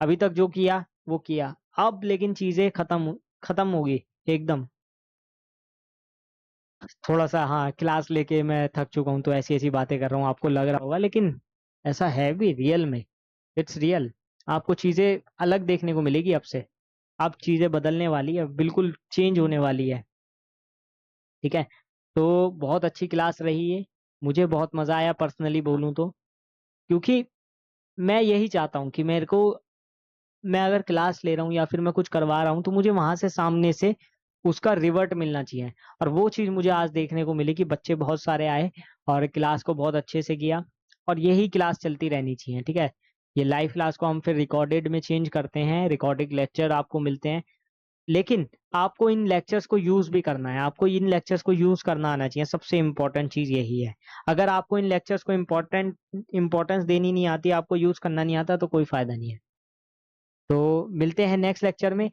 अभी तक जो किया वो किया, अब लेकिन चीजें खत्म खत्म होगी एकदम। थोड़ा सा हाँ, क्लास लेके मैं थक चुका हूँ, तो ऐसी ऐसी बातें कर रहा हूँ, आपको लग रहा होगा, लेकिन ऐसा है भी रियल में, इट्स रियल। आपको चीजें अलग देखने को मिलेगी अब से, अब चीजें बदलने वाली है, बिल्कुल चेंज होने वाली है, ठीक है। तो बहुत अच्छी क्लास रही है, मुझे बहुत मजा आया पर्सनली बोलूँ तो, क्योंकि मैं यही चाहता हूँ कि मेरे को, मैं अगर क्लास ले रहा हूँ या फिर मैं कुछ करवा रहा हूँ, तो मुझे वहां से सामने से उसका रिवर्ट मिलना चाहिए। और वो चीज़ मुझे आज देखने को मिली कि बच्चे बहुत सारे आए और क्लास को बहुत अच्छे से किया, और यही क्लास चलती रहनी चाहिए, ठीक है। ये लाइव क्लास को हम फिर रिकॉर्डेड में चेंज करते हैं, रिकॉर्डेड लेक्चर आपको मिलते हैं, लेकिन आपको इन लेक्चर्स को यूज भी करना है, आपको इन लेक्चर्स को यूज करना आना चाहिए, सबसे इंपॉर्टेंट चीज यही है। अगर आपको इन लेक्चर्स को इंपॉर्टेंस देनी नहीं आती, आपको यूज करना नहीं आता, तो कोई फायदा नहीं है। तो मिलते हैं नेक्स्ट लेक्चर में,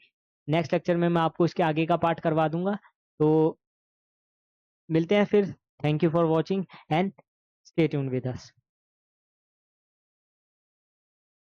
नेक्स्ट लेक्चर में मैं आपको इसके आगे का पार्ट करवा दूंगा। तो मिलते हैं फिर, thank you for watching and stay tuned with us.